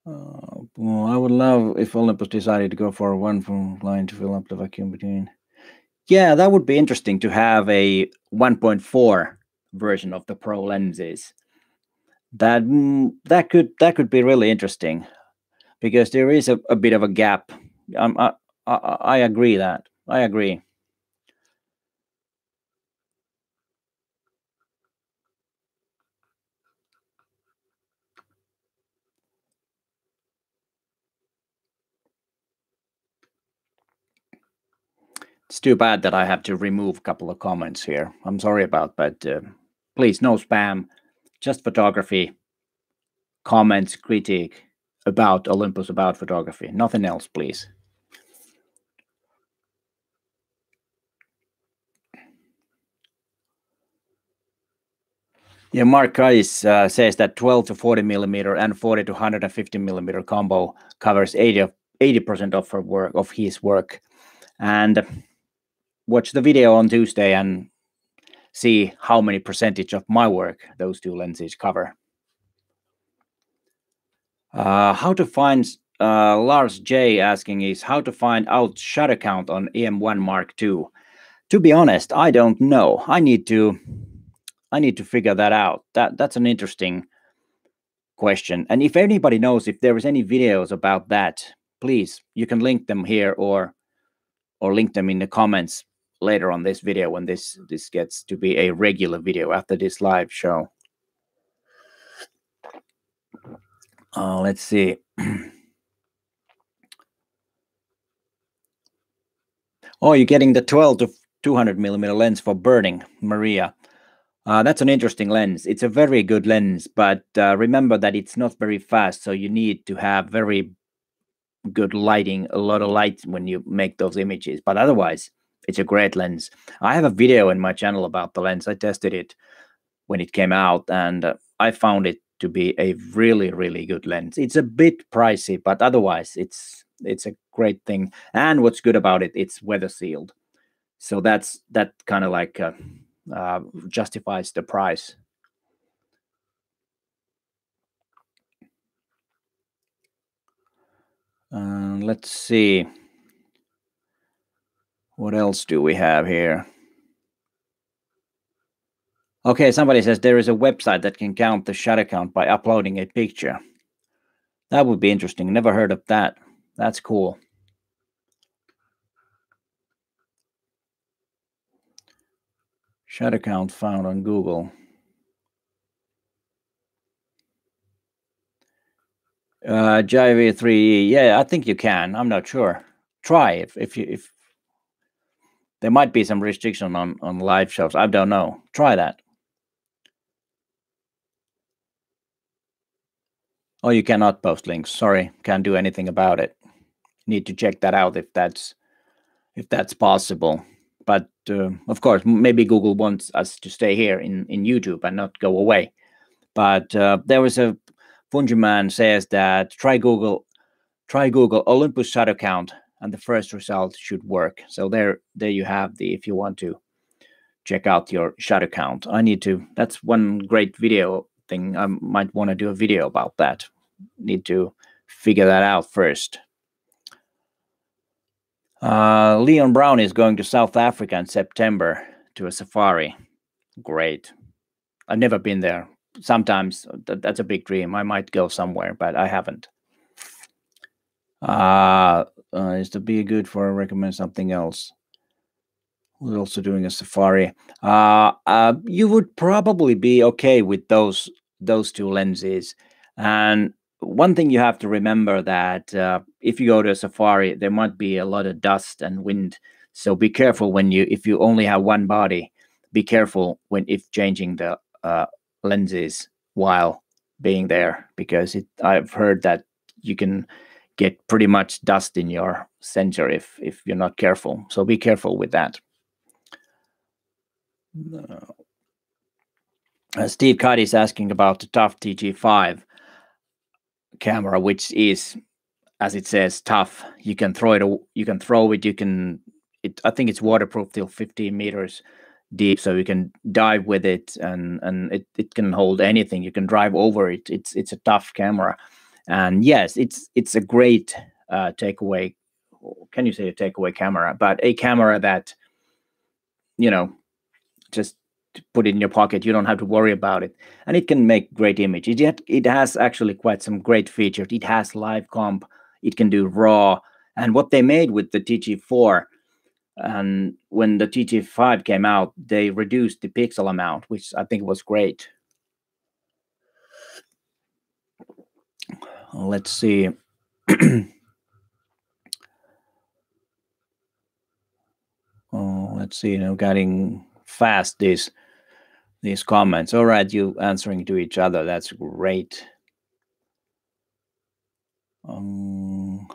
Well, I would love if Olympus decided to go for one from line to fill up the vacuum between. Yeah, that would be interesting to have a 1.4 version of the Pro lenses. That could be really interesting because there is a bit of a gap. I agree that. I agree. It's too bad that I have to remove a couple of comments here. I'm sorry about that. Please, no spam, just photography, comments, critique about Olympus, about photography. Nothing else, please. Yeah, MKII says that 12 to 40 millimeter and 40 to 150 millimeter combo covers 80% of his work. And watch the video on Tuesday and see how many percentage of my work those two lenses cover. How to find Lars J asking is how to find out shutter count on Em1 Mark II. To be honest, I don't know. I need to figure that out. That's an interesting question. And if anybody knows if there is any videos about that, please, you can link them here or link them in the comments later on this video when this gets to be a regular video after this live show. Let's see. Oh, you're getting the 12 to 200 millimeter lens for birding, Maria. That's an interesting lens. It's a very good lens, but remember that it's not very fast, so you need to have very good lighting, a lot of light when you make those images. But otherwise, it's a great lens. I have a video in my channel about the lens. I tested it when it came out, and I found it to be a really, really good lens. It's a bit pricey, but otherwise, it's a great thing. And what's good about it, it's weather sealed. So that kind of like justifies the price. Let's see. What else do we have here? Okay, somebody says there is a website that can count the shutter count by uploading a picture. That would be interesting. Never heard of that. That's cool. Shutter count found on Google. JV3, yeah, I think you can. I'm not sure. Try if there might be some restriction on live shows. I don't know. Try that. Oh, you cannot post links. Sorry, can't do anything about it. Need to check that out if that's possible. But of course, maybe Google wants us to stay here in YouTube and not go away. But there was a Fungiman says that try Google Olympus shutter count, and the first result should work. So there you have if you want to check out your shutter count. That's one great video thing. I might want to do a video about that. need to figure that out first. Leon Brown is going to South Africa in September to a safari. Great. I've never been there. Sometimes that's a big dream. I might go somewhere, but I haven't. Is to be good for recommend something else? We're also doing a safari. You would probably be okay with those two lenses. And one thing you have to remember that if you go to a safari, there might be a lot of dust and wind. So be careful if you only have one body. Be careful if changing the lenses while being there, because I've heard that you can get pretty much dust in your sensor if you're not careful. So be careful with that. Steve Cuddy is asking about the tough TG5 camera, which is, as it says, tough. You can throw it. I think it's waterproof till 15 meters deep, so you can dive with it, and it can hold anything. You can drive over it. It's a tough camera, and yes, it's a great takeaway. Can you say a takeaway camera? But a camera that, just put it in your pocket. You don't have to worry about it, and it can make great image. It has actually quite some great features. It has live comp. It can do RAW, and what they made with the TG4, and when the TG5 came out, they reduced the pixel amount, which I think was great. Let's see. Let's see. Getting fast these comments. All right, you answering to each other. That's great. All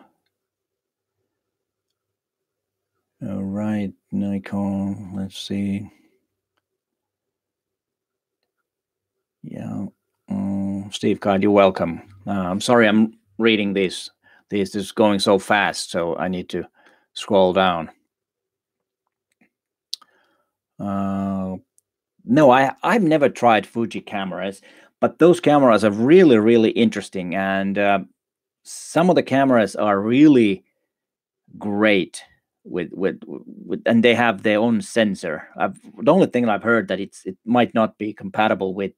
right, Nikon. Let's see. Yeah. Steve Card, you're welcome. I'm sorry I'm reading this. This is going so fast, so I need to scroll down. No, I've never tried Fuji cameras, but those cameras are really, really interesting, and some of the cameras are really great and they have their own sensor. The only thing I've heard that it might not be compatible with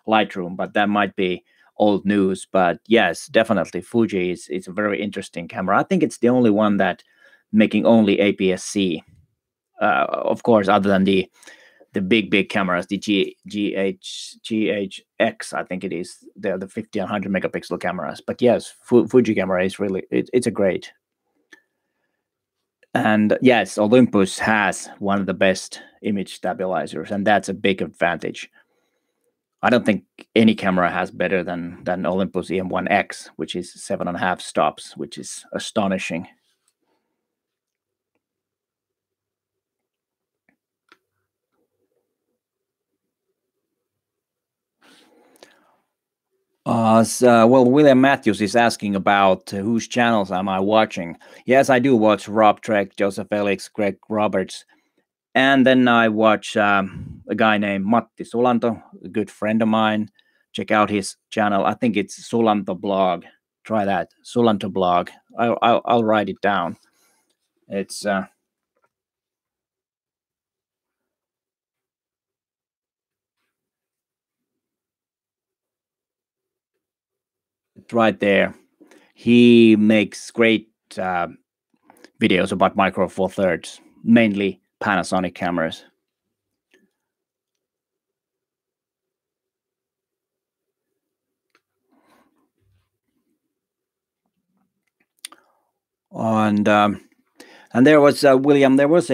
Lightroom, but that might be old news. But yes, definitely Fuji is a very interesting camera. I think it's the only one that making only APS-C. Of course, other than the big cameras, the GHX, I think it is. They're the 50 and 100 megapixel cameras. But yes, Fuji camera is really it's a great. And yes, Olympus has one of the best image stabilizers, and that's a big advantage. I don't think any camera has better than Olympus EM1X, which is 7.5 stops, which is astonishing. Well, William Matthews is asking about whose channels am I watching. Yes, I do watch Rob Trek, Joseph Elix, Greg Roberts, and then I watch a guy named Matti Sulanto, a good friend of mine. Check out his channel. I think it's Sulanto Blog. Try that, Sulanto Blog. I'll write it down. It's right there. He makes great videos about Micro Four Thirds, mainly Panasonic cameras. And there was William. There was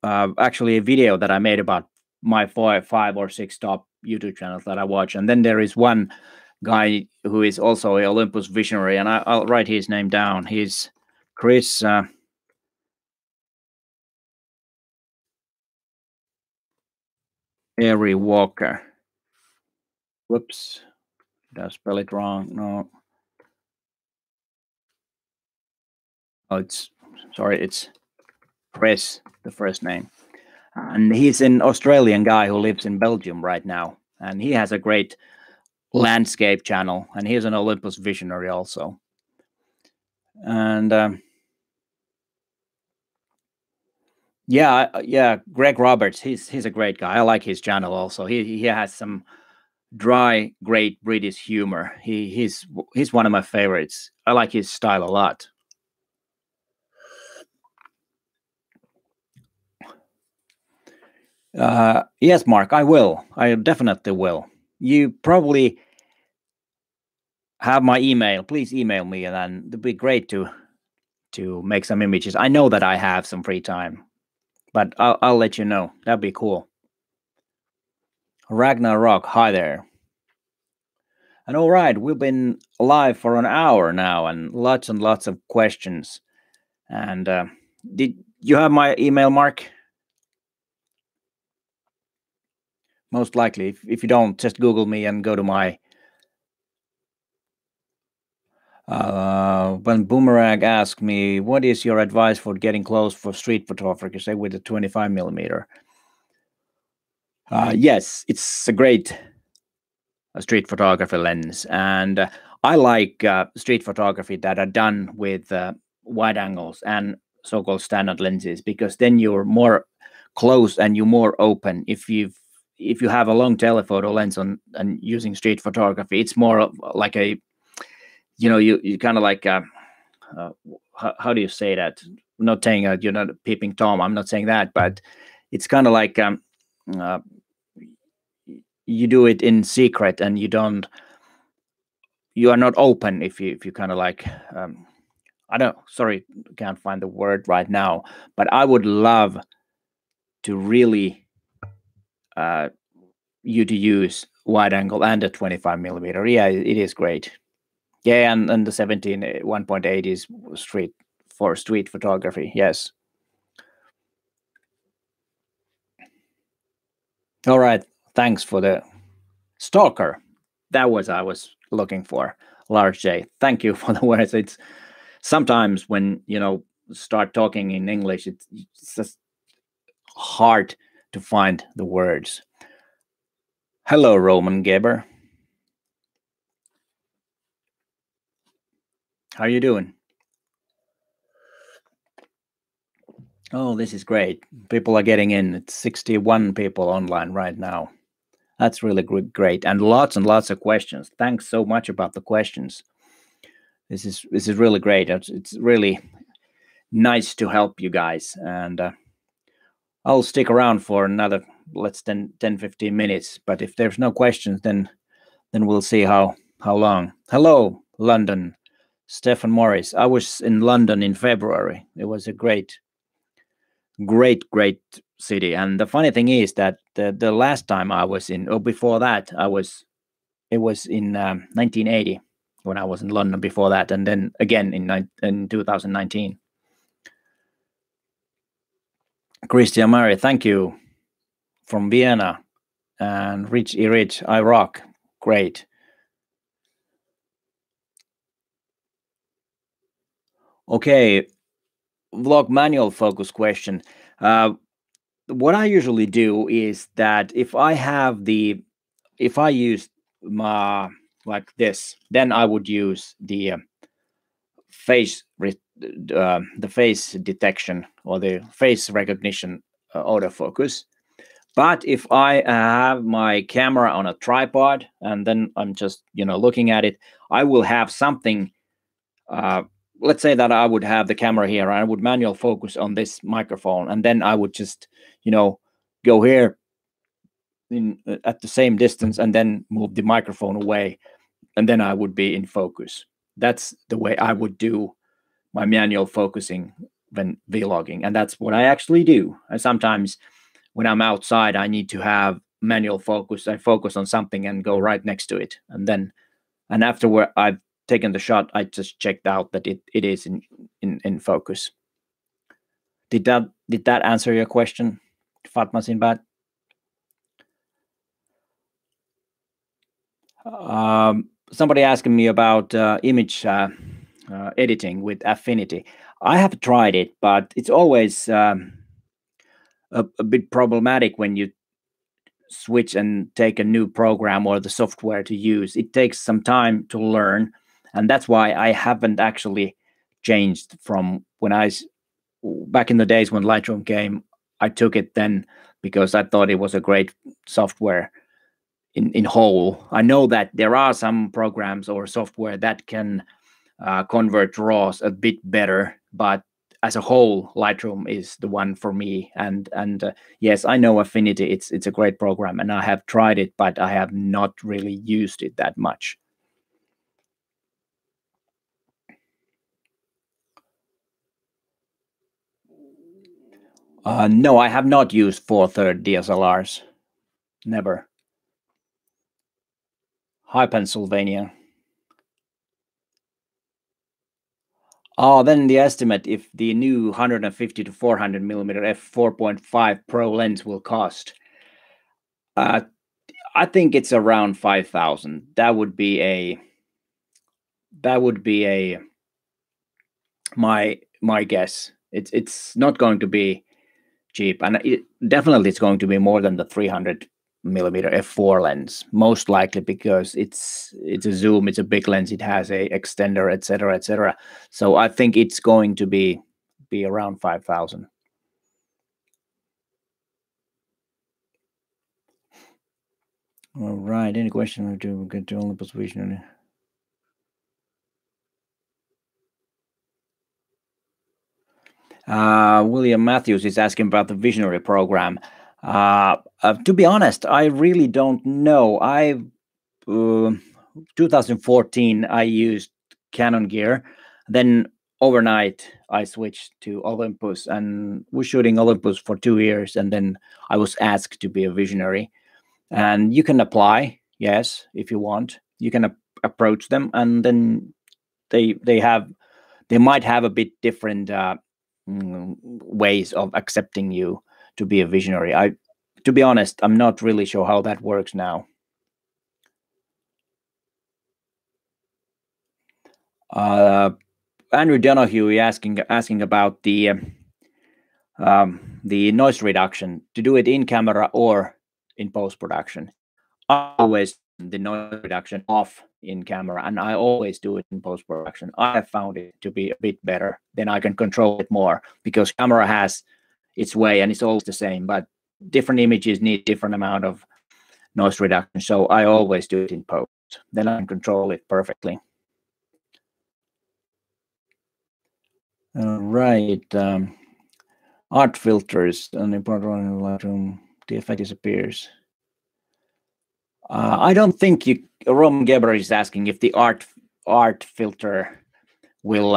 actually a video that I made about my 5 or 6 top YouTube channels that I watch, and then there is one guy who is also a Olympus visionary, and I'll write his name down. He's Chris. Harry Walker. Whoops, did I spell it wrong? No. Oh, it's Chris, the first name. And he's an Australian guy who lives in Belgium right now. And he has a great landscape channel, and he's an Olympus visionary also. And yeah, Greg Roberts, he's a great guy. I like his channel also. He has some dry, great British humor. He's one of my favorites. I like his style a lot. Yes, Mark, I will. I definitely will. You probably have my email. Please email me, and then it'd be great to make some images. I know that I have some free time, but I'll let you know. That'd be cool. Ragnarok, hi there. And all right, we've been live for an hour now, and lots of questions. And did you have my email, Mark? Most likely. If you don't, just Google me and go to my. When Boomerang asked me, "What is your advice for getting close for street photography?" Say with a 25 millimeter. Yes, it's a great street photography lens, and I like street photography that are done with wide angles and so-called standard lenses, because then you're more close and you're more open. If you have a long telephoto lens on and using street photography, it's more like a, you kind of like how do you say that? I'm not saying you're not a peeping Tom. I'm not saying that, but it's kind of like you do it in secret, and you are not open if you kind of like I don't, sorry, can't find the word right now, but I would love to really you to use wide angle and a 25 millimeter. Yeah, it is great. Yeah, and the 17 1.8 is for street photography. Yes. All right. Thanks for the stalker. That was I was looking for. Large J. Thank you for the words. It's sometimes when start talking in English, it's just hard to find the words. Hello, Roman Geber. How you doing? Oh, this is great. People are getting in. It's 61 people online right now. That's really great, and lots of questions. Thanks so much about the questions. This is really great. It's really nice to help you guys, and I'll stick around for another, let's 10 15 minutes. But if there's no questions, then we'll see how long. Hello, London. Stephen Morris. I was in London in February. It was a great city. And the funny thing is that the last time I was in, or before that, it was in 1980 when I was in London before that, and then again in 2019. Christian Murray, thank you, from Vienna, and Rich Iraq, great. Okay, vlog manual focus question. What I usually do is that if I use my like this, then I would use the face detection or the face recognition autofocus. But if I have my camera on a tripod and then I'm just looking at it, I will have something. Let's say that I would have the camera here, and I would manual focus on this microphone, and then I would just go here at the same distance, and then move the microphone away, and then I would be in focus. That's the way I would do my manual focusing when vlogging, and that's what I actually do. And sometimes when I'm outside, I need to have manual focus. I focus on something and go right next to it, and afterward I've taken the shot, I just checked out that it is in focus. Did that answer your question, Fatma Sinbad? Somebody asking me about image editing with Affinity. I have tried it, but it's always a bit problematic when you switch and take a new program or the software to use. It takes some time to learn, and that's why I haven't actually changed from when back in the days when Lightroom came. I took it then because I thought it was a great software in whole. I know that there are some programs or software that can convert RAWs a bit better, but as a whole, Lightroom is the one for me. And yes, I know Affinity. It's a great program, and I have tried it, but I have not really used it that much. No, I have not used 4/3 DSLRs. Never. Hi, Pennsylvania. Oh, then the estimate if the new 150 to 400 millimeter f4.5 Pro lens will cost. I think it's around 5,000. That would be my guess. It's not going to be cheap, and definitely it's going to be more than the 300 millimeter f4 lens, most likely, because it's a zoom, it's a big lens, it has a extender, etc., etc. So I think it's going to be around 5,000. All right. Any question or do we get to Olympus Vision? William Matthews is asking about the Visionary program. To be honest, I really don't know. 2014 I used Canon gear, then overnight I switched to Olympus and was shooting Olympus for 2 years, and then I was asked to be a Visionary. And you can apply, yes, if you want. You can approach them, and then they might have a bit different ways of accepting you to be a Visionary. To be honest, I'm not really sure how that works now. Andrew Donahue asking about the noise reduction, to do it in camera or in post production. I always the noise reduction off in camera, and I always do it in post production. I have found it to be a bit better. Then I can control it more, because camera has its way and it's always the same, but different images need different amount of noise reduction. So I always do it in post. Then I can control it perfectly. All right. Art filters on the Lightroom, the effect disappears. I don't think you. Roman Geber is asking if the art filter will,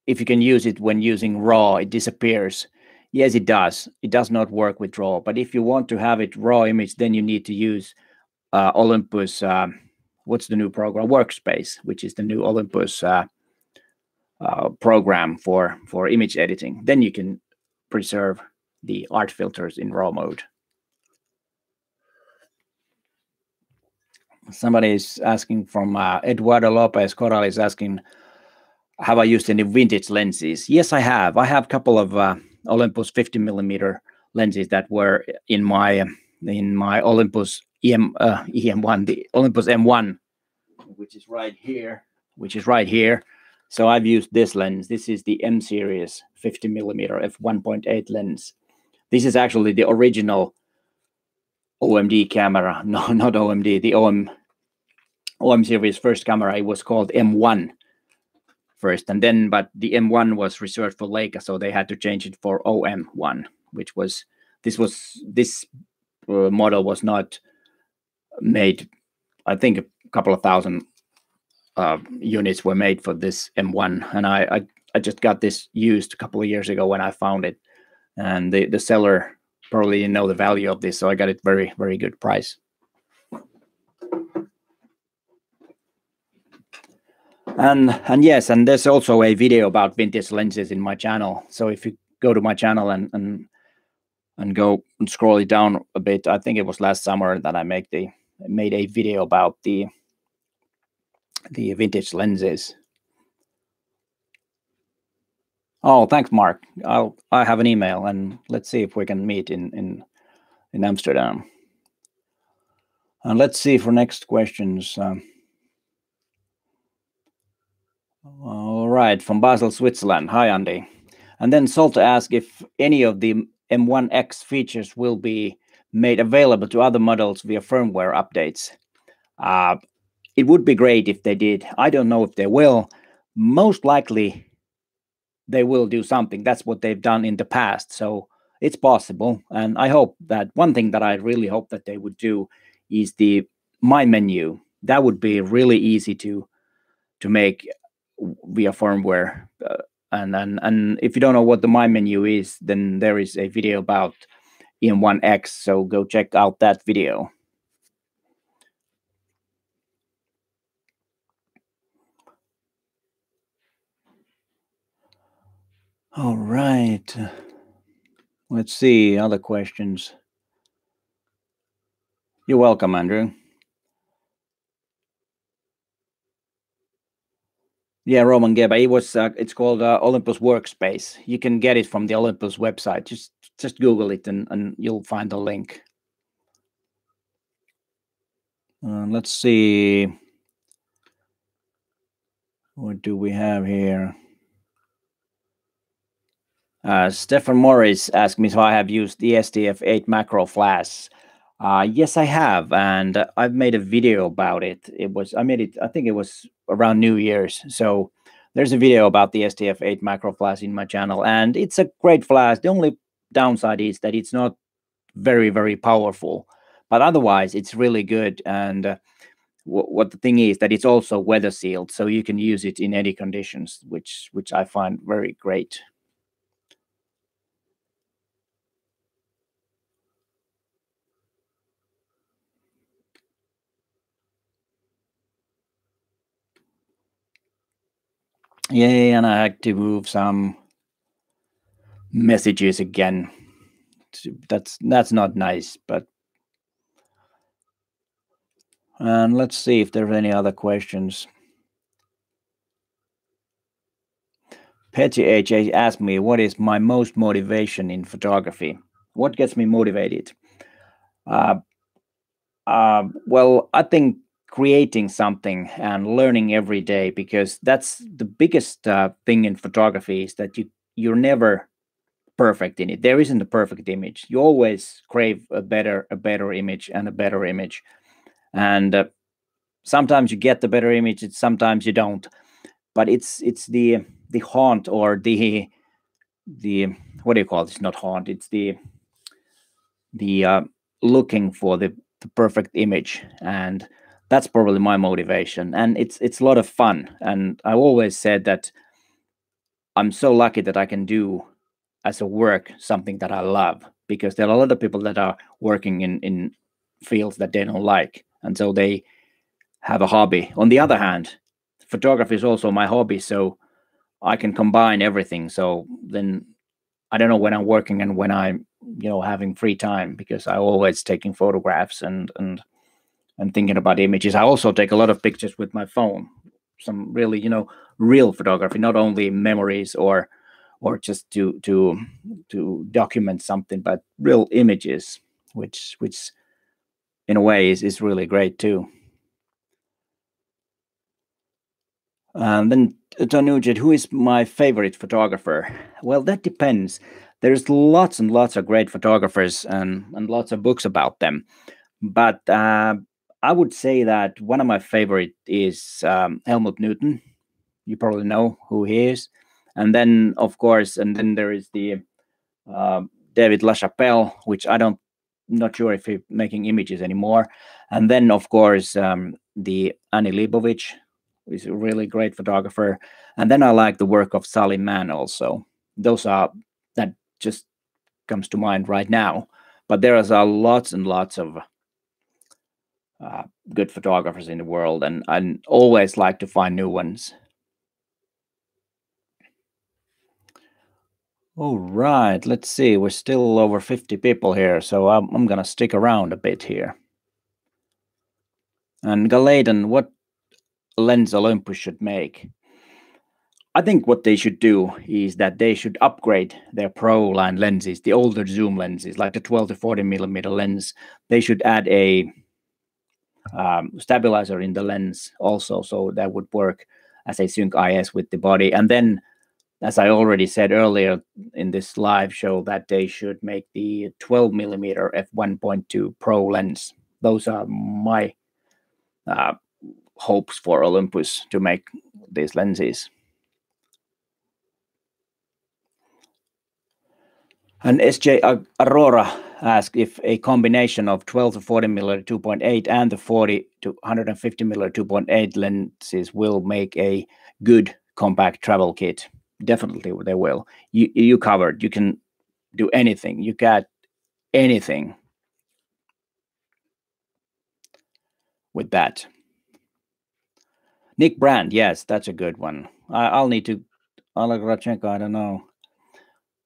if you can use it when using RAW, it disappears. Yes, it does. It does not work with RAW. But if you want to have it RAW image, then you need to use Olympus. What's the new program? Workspace, which is the new Olympus program for image editing. Then you can preserve the art filters in RAW mode. Somebody is asking from Eduardo Lopez Coral is asking, have I used any vintage lenses? Yes, I have. I have a couple of Olympus 50 millimeter lenses that were in my Olympus EM1, the Olympus M1, which is right here. So I've used this lens. This is the M series 50 millimeter f1.8 lens. This is actually the original OMD camera. No, not OMD. The OM series first camera. It was called M1 first, and then but the M1 was reserved for Leica, so they had to change it for OM1, which was this model was not made. I think a couple of thousand units were made for this M1, and I just got this used a couple of years ago when I found it, and the seller probably didn't know the value of this, so I got it very, very good price. And yes, and there's also a video about vintage lenses in my channel. So if you go to my channel and go and scroll it down a bit, I think it was last summer that I made a video about the vintage lenses. Oh, thanks, Mark. I have an email, and let's see if we can meet in in Amsterdam. And let's see for next questions. All right, from Basel, Switzerland. Hi, Andy. And then Solta asked if any of the M1X features will be made available to other models via firmware updates. It would be great if they did. I don't know if they will. Most likely, they will do something. That's what they've done in the past. So it's possible. And I hope that one thing that I really hope that they would do is the My Menu. That would be really easy to make via firmware. And if you don't know what the My Menu is, then there is a video about M1X. So go check out that video. All right. Let's see other questions. You're welcome, Andrew. Yeah, Roman Geba. It was. It's called Olympus Workspace. You can get it from the Olympus website. Just Google it and you'll find the link. Let's see. What do we have here? Stefan Morris asked me if I have used the SDF8 macro flash. Yes, I have, and I've made a video about it. I made it. I think it was around New Year's. So there's a video about the SDF8 macro flash in my channel, and it's a great flash. The only downside is that it's not very, very powerful, but otherwise it's really good. And what the thing is that it's also weather sealed, so you can use it in any conditions, which I find very great. Yay, and I had to move some messages again. That's not nice, but and let's see if there are any other questions. Petty HH asked me, what is my most motivation in photography? What gets me motivated? Well, I think creating something and learning every day, because that's the biggest thing in photography, is that you're never perfect in it. There isn't a perfect image. You always crave a better image and a better image. And sometimes you get the better image, sometimes you don't. But it's the haunt, or the what do you call it? It's not haunt. It's the looking for the perfect image, and that's probably my motivation. And it's a lot of fun. And I always said that I'm so lucky that I can do as a work something that I love, because there are a lot of people that are working in fields that they don't like, and so they have a hobby. On the other hand, photography is also my hobby, so I can combine everything. So then I don't know when I'm working and when I'm having free time, because I always taking photographs and thinking about images. I also take a lot of pictures with my phone, some really real photography, not only memories or just to document something, but real images, which in a way is really great too. And then Tanujet, who is my favorite photographer? Well, that depends. There's lots and lots of great photographers and lots of books about them. But I would say that one of my favorite is Helmut Newton. You probably know who he is. And then, of course, there is the David LaChapelle, which not sure if he's making images anymore. And then, of course, the Annie Leibovich, who is a really great photographer. And then I like the work of Sally Mann also. Those are, that just comes to mind right now. But there are lots and lots of good photographers in the world, and I always like to find new ones. All right, let's see. We're still over 50 people here, so I'm gonna stick around a bit here. And Galaden, what lens Olympus should make? I think what they should do is that they should upgrade their Pro line lenses, the older zoom lenses, like the 12 to 40 millimeter lens. They should add a stabilizer in the lens also, so that would work as a sync IS with the body. And then, as I already said earlier in this live show, that they should make the 12 millimeter f1.2 Pro lens. Those are my hopes for Olympus to make these lenses. And SJ Aurora asked if a combination of 12 to 40 millimeter 2.8 and the 40 to 150 millimeter 2.8 lenses will make a good compact travel kit. Definitely they will. You covered. You can do anything. You got anything with that. Nick Brand, yes, that's a good one. I'll need to. Alagradchenko, I don't know.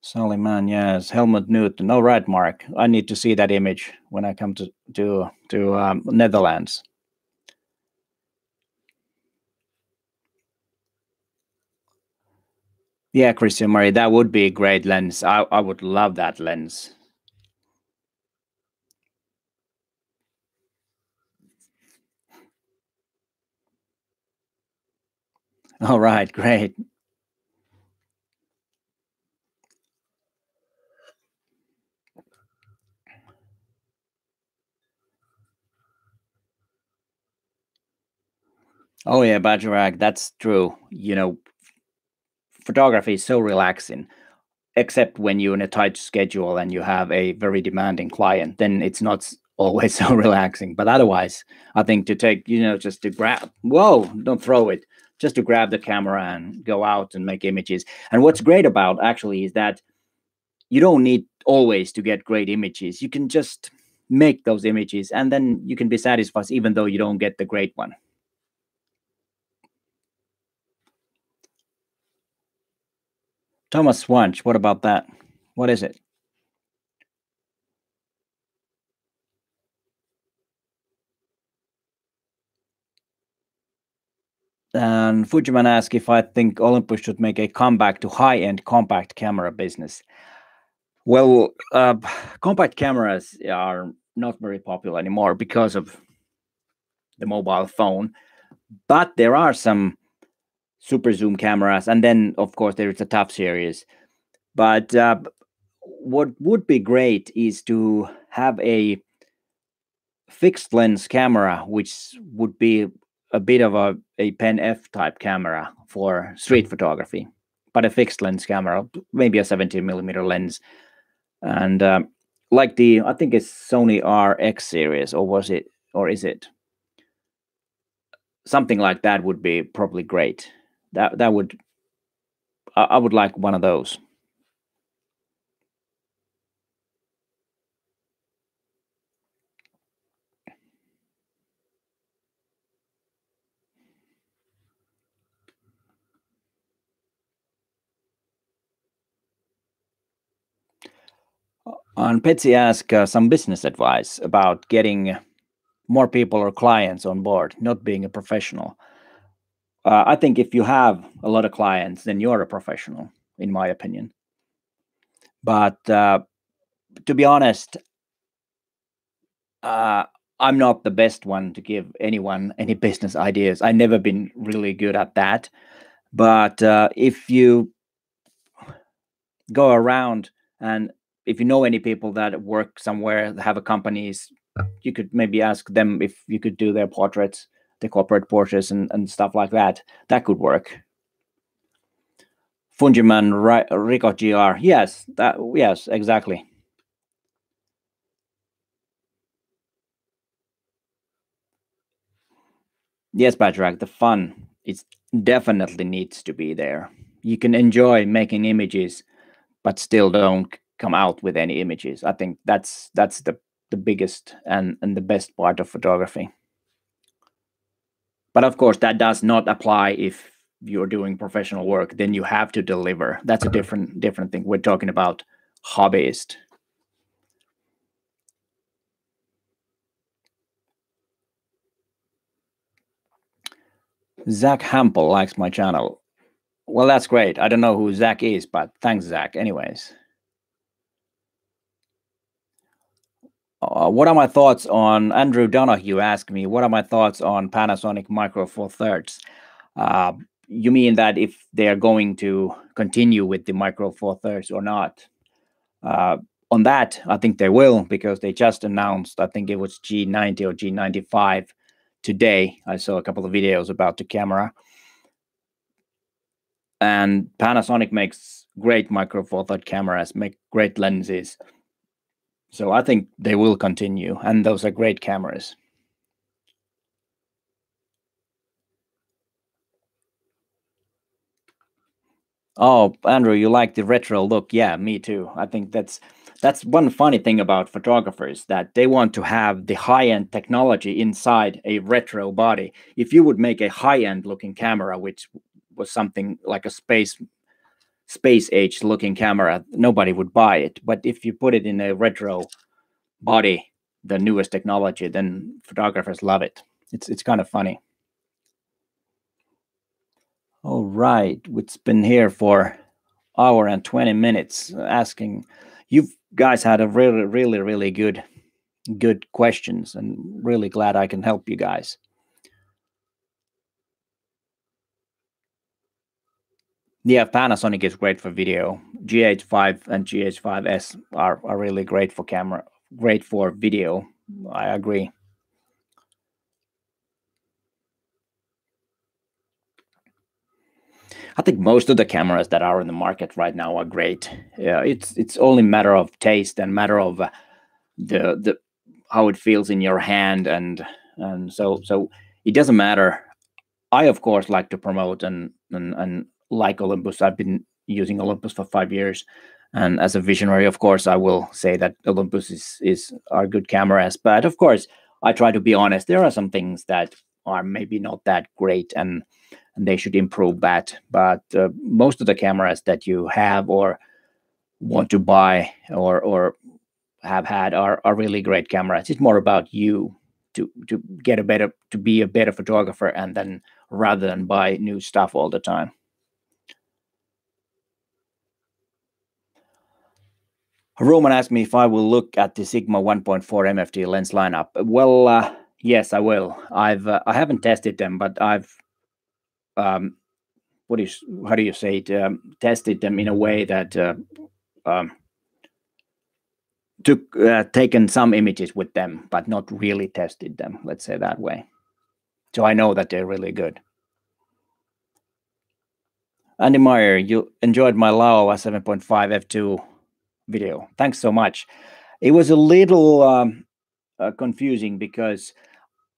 Sally Mann, yes. Helmut Newton. All right, Mark. I need to see that image when I come to Netherlands. Yeah, Christian Murray, that would be a great lens. I would love that lens. All right, great. Oh yeah, Bajrak, that's true. You know, photography is so relaxing, except when you're in a tight schedule and you have a very demanding client, then it's not always so relaxing. But otherwise, I think to take, just to grab, whoa, don't throw it, just to grab the camera and go out and make images. And what's great about actually is that you don't need always to get great images. You can just make those images and then you can be satisfied even though you don't get the great one. Thomas Swanch, what about that? What is it? And Fujiman asked if I think Olympus should make a comeback to high-end compact camera business. Well, compact cameras are not very popular anymore because of the mobile phone, but there are some super zoom cameras, and then of course there is a TUF series. But what would be great is to have a fixed lens camera, which would be a bit of a Pen F type camera for street photography, but a fixed lens camera, maybe a 17 millimeter lens. And like I think it's Sony RX series, or is it something like that would be probably great. That would, I would like one of those. And Petsy asked some business advice about getting more people or clients on board, not being a professional. I think if you have a lot of clients, then you're a professional, in my opinion. But to be honest, I'm not the best one to give anyone any business ideas. I've never been really good at that. But if you go around and if you know any people that work somewhere, that have a companies, you could maybe ask them if you could do their portraits, the corporate portraits and stuff like that. That could work. Fungiman Rico GR. Yes, exactly. Yes, Patrick, the fun it definitely needs to be there. You can enjoy making images, but still don't come out with any images. I think that's the biggest and the best part of photography. But of course, that does not apply if you're doing professional work. Then you have to deliver. That's a different thing. We're talking about hobbyist. Zach Hampel likes my channel. Well, that's great. I don't know who Zach is, but thanks, Zach. Anyways, what are my thoughts on Andrew Donahue? Asked me, what are my thoughts on Panasonic Micro Four Thirds? You mean that if they are going to continue with the Micro Four Thirds or not? Uh, on that, I think they will, because they just announced, I think it was G90 or G95 today. I saw a couple of videos about the camera. And Panasonic makes great Micro Four Third cameras, make great lenses. So I think they will continue, and those are great cameras. Oh, Andrew, you like the retro look? Yeah, me too. I think that's one funny thing about photographers, that they want to have the high-end technology inside a retro body. If you would make a high-end looking camera, which was something like a space age looking camera, nobody would buy it. But if you put it in a retro body, the newest technology, then photographers love it. It's kind of funny. All right, it's been here for hour and 20 minutes asking. You guys had a really good questions, and really glad I can help you guys. Yeah, Panasonic is great for video. GH5 and GH5S are really great for camera, great for video. I agree. I think most of the cameras that are in the market right now are great. Yeah, it's only matter of taste and matter of the how it feels in your hand, and so it doesn't matter. I of course like to promote and like Olympus. I've been using Olympus for 5 years, and as a visionary, of course, I will say that Olympus is are good cameras. But of course, I try to be honest. There are some things that are maybe not that great, and they should improve that. But most of the cameras that you have or want to buy or have had are really great cameras. It's more about you to get a better, to be a better photographer, and then rather than buy new stuff all the time. Roman asked me if I will look at the Sigma 1.4 MFT lens lineup. Well, yes, I will. I haven't tested them, but I've um, what is how do you say it? Tested them in a way that um, took taken some images with them, but not really tested them. Let's say that way. So I know that they're really good. Andy Meyer, you enjoyed my Laowa 7.5 f2 video. Thanks so much. It was a little confusing because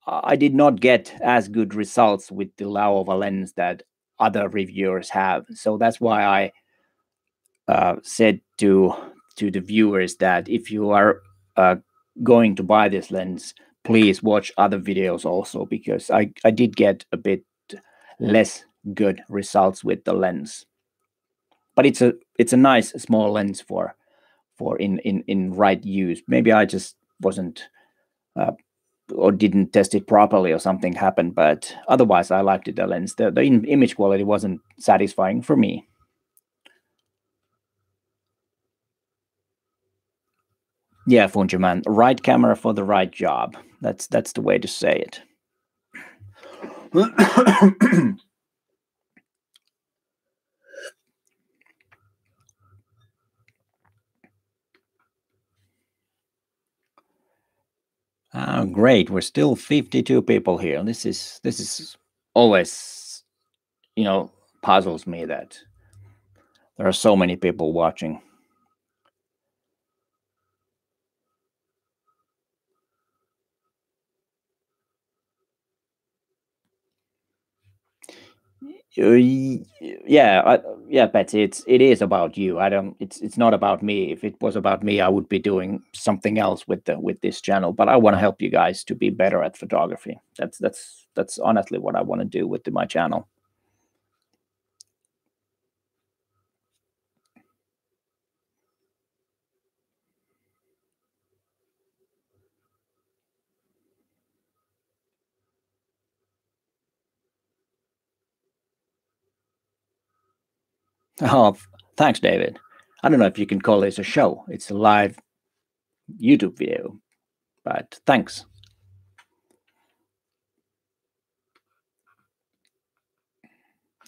I did not get as good results with the Laowa lens that other reviewers have. So that's why I said to the viewers that if you are going to buy this lens, please watch other videos also, because I did get a bit less good results with the lens. But it's a nice small lens for in right use. Maybe I just wasn't uh, or didn't test it properly, or something happened. But otherwise, I liked it, the lens. The image quality wasn't satisfying for me. Yeah, Funjaman, right camera for the right job. That's the way to say it. Oh, great. We're still 52 people here. This is always, puzzles me that there are so many people watching. Yeah, Betsy. It is about you. I don't. It's not about me. If it was about me, I would be doing something else with this channel. But I want to help you guys to be better at photography. That's honestly what I want to do with my channel. Oh, thanks, David. I don't know if you can call this a show. It's a live YouTube video, but thanks.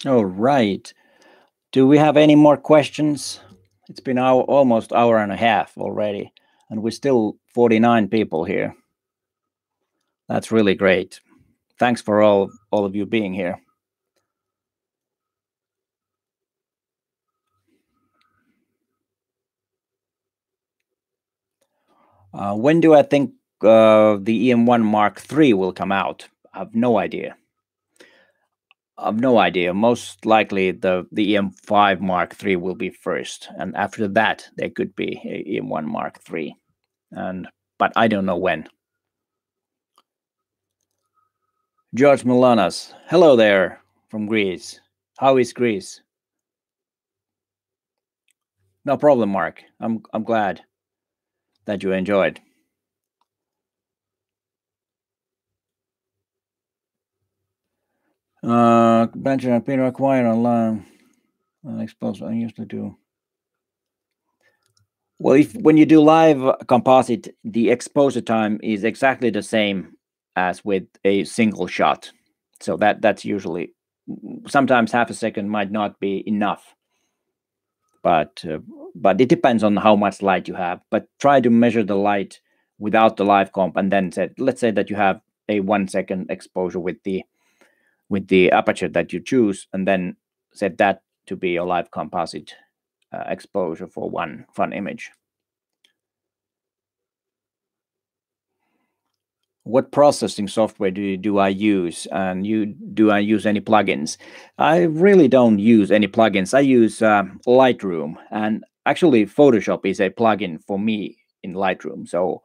All right. Do we have any more questions? It's been almost hour and a half already, and we're still 49 people here. That's really great. Thanks for all of you being here. When do I think the EM1 Mark III will come out? I have no idea. Most likely the Em5 Mark III will be first, and after that there could be a Em1 Mark III, but I don't know when. George Milanas, hello there from Greece. How is Greece? No problem, Mark. I'm glad that you enjoyed. Benjamin been acquired online. Unexposed. I usually do. Well, when you do live composite, the exposure time is exactly the same as with a single shot. So that's usually, sometimes half a second might not be enough. But it depends on how much light you have. But try to measure the light without the live comp, and then let's say that you have a 1 second exposure with the aperture that you choose, and then set that to be your live composite exposure for one fun image. What processing software do I use, and do I use any plugins? I really don't use any plugins. I use Lightroom, and actually Photoshop is a plugin for me in Lightroom. So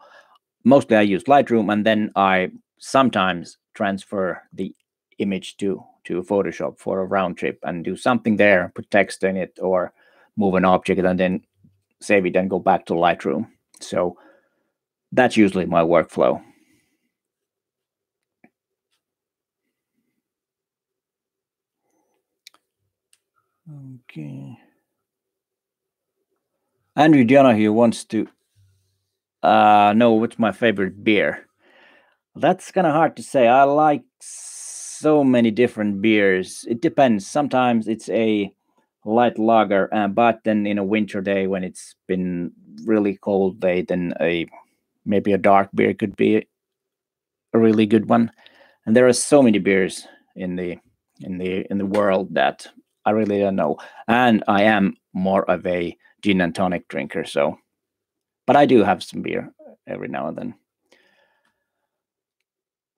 mostly I use Lightroom, and then I sometimes transfer the image to Photoshop for a round trip and do something there, put text in it, or move an object and then save it and go back to Lightroom. So that's usually my workflow. Okay. Andrew Donahue wants to know what's my favorite beer. That's kind of hard to say. I like so many different beers. It depends. Sometimes it's a light lager, but then in a winter day when it's been really cold day, then maybe a dark beer could be a really good one. And there are so many beers in the world that I really don't know. And I am more of a gin and tonic drinker, so, but I do have some beer every now and then.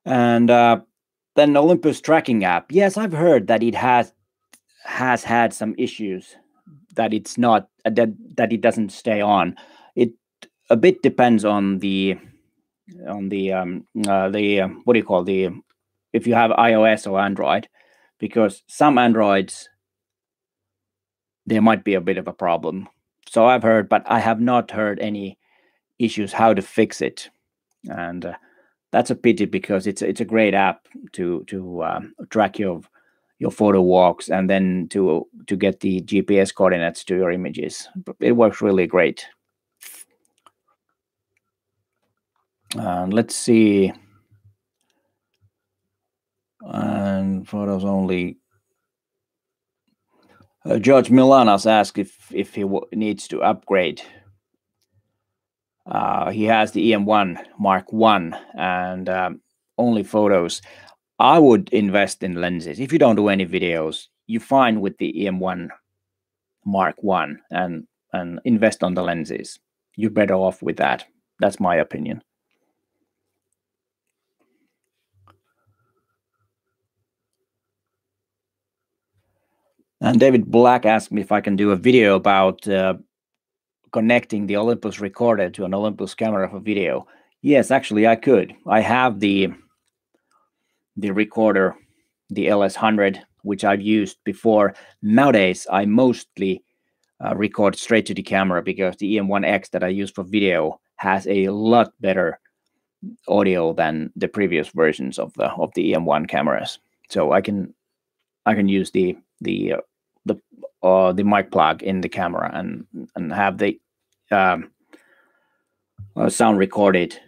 And then Olympus tracking app. Yes, I've heard that it has had some issues, that it's not that it doesn't stay on. It a bit depends on the what do you call if you have iOS or Android, because some Androids there might be a bit of a problem. So I've heard, but I have not heard any issues how to fix it, and that's a pity because it's a great app to track your photo walks, and then to get the GPS coordinates to your images. It works really great. Let's see. And photos only. George Milanas asked if he needs to upgrade. He has the EM1 Mark I and only photos. I would invest in lenses. If you don't do any videos, you fine with the EM1 Mark I and invest on the lenses. You're better off with that. That's my opinion. And David Black asked me if I can do a video about connecting the Olympus recorder to an Olympus camera for video. Yes, actually I could. I have the recorder, the LS100, which I've used before. Nowadays, I mostly record straight to the camera because the EM1X that I use for video has a lot better audio than the previous versions of the EM1 cameras. So I can use the the mic plug in the camera and have the sound recorded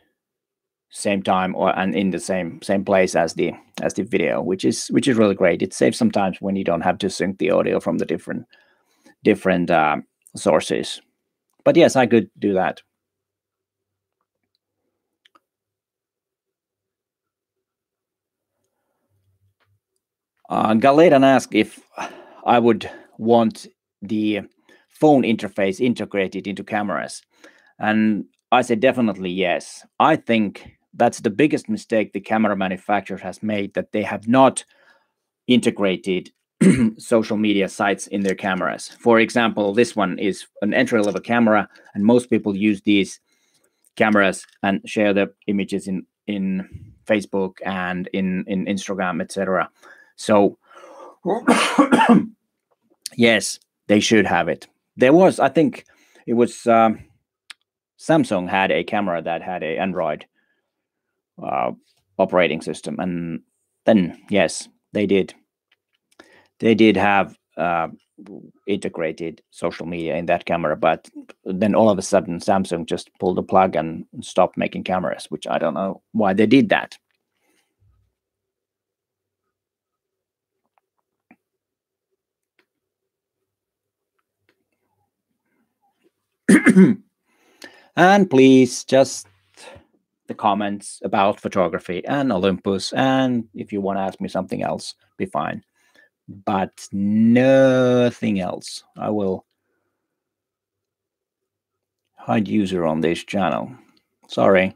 same time and in the same place as the video, which is really great. It saves some time when you don't have to sync the audio from the different sources. But yes, I could do that. Galedan asked if I would want the phone interface integrated into cameras, and I said definitely yes. I think that's the biggest mistake the camera manufacturer has made, that they have not integrated social media sites in their cameras. For example, this one is an entry-level camera, and most people use these cameras and share the images in Facebook and in Instagram, etc. So yes, they should have it. There was, I think it was Samsung had a camera that had a Android operating system, and then yes, they did have integrated social media in that camera, but then all of a sudden Samsung just pulled the plug and stopped making cameras, which I don't know why they did that. And please, just the comments about photography and Olympus, and if you want to ask me something else, be fine, but nothing else. I will hide user on this channel. Sorry.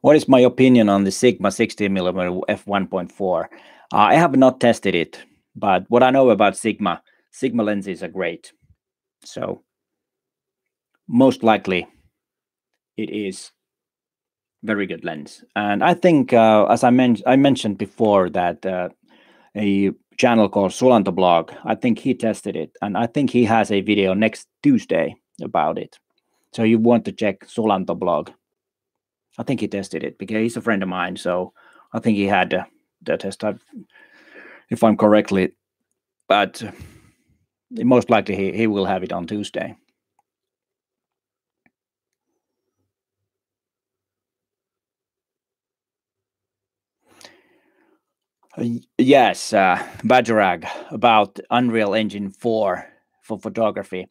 What is my opinion on the Sigma 16mm f1.4? I have not tested it, but what I know about Sigma lenses are great. So most likely it is very good lens. And I think, as I mentioned before, that a channel called Sulanto Blog, I think he tested it, and I think he has a video next Tuesday about it. So you want to check Sulanto Blog. I think he tested it because he's a friend of mine, so I think he had the test, if I'm correctly, but most likely he will have it on Tuesday. Yes, Bajrag, about Unreal Engine 4 for photography.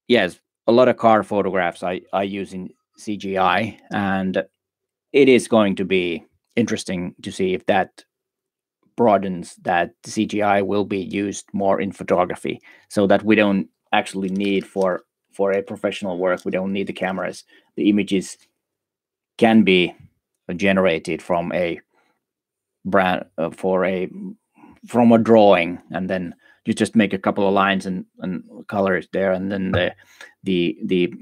Yes, a lot of car photographs I use in CGI, and it is going to be interesting to see if that broadens, that CGI will be used more in photography, so that we don't actually need for a professional work, we don't need the cameras. The images can be generated from a brand from a drawing, and then you just make a couple of lines and colors there, and then the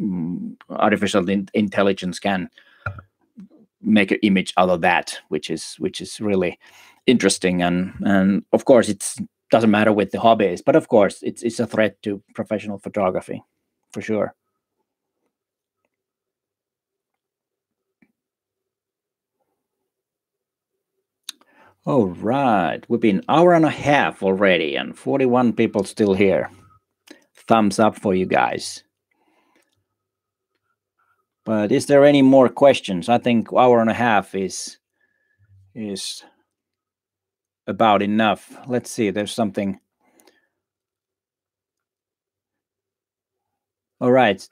artificial intelligence can make an image out of that, which is really interesting. And of course it doesn't matter with the hobbies, but of course it's a threat to professional photography for sure. All right, we've been an hour and a half already, and 41 people still here. Thumbs up for you guys. But is there any more questions? I think hour and a half is about enough. Let's see, there's something. All right,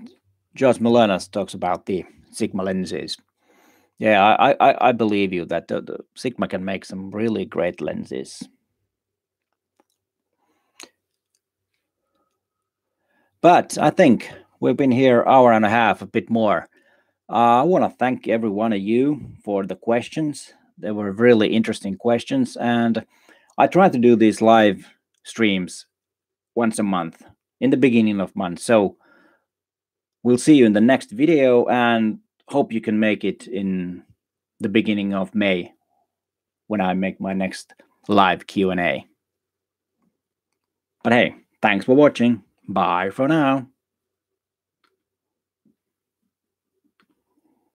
George Melanas talks about the Sigma lenses. Yeah, I believe you that the Sigma can make some really great lenses. But I think we've been here hour and a half, a bit more. I want to thank every one of you for the questions. They were really interesting questions, and I try to do these live streams once a month in the beginning of month. So we'll see you in the next video, and hope you can make it in the beginning of May when I make my next live Q&A. But hey, thanks for watching. Bye for now.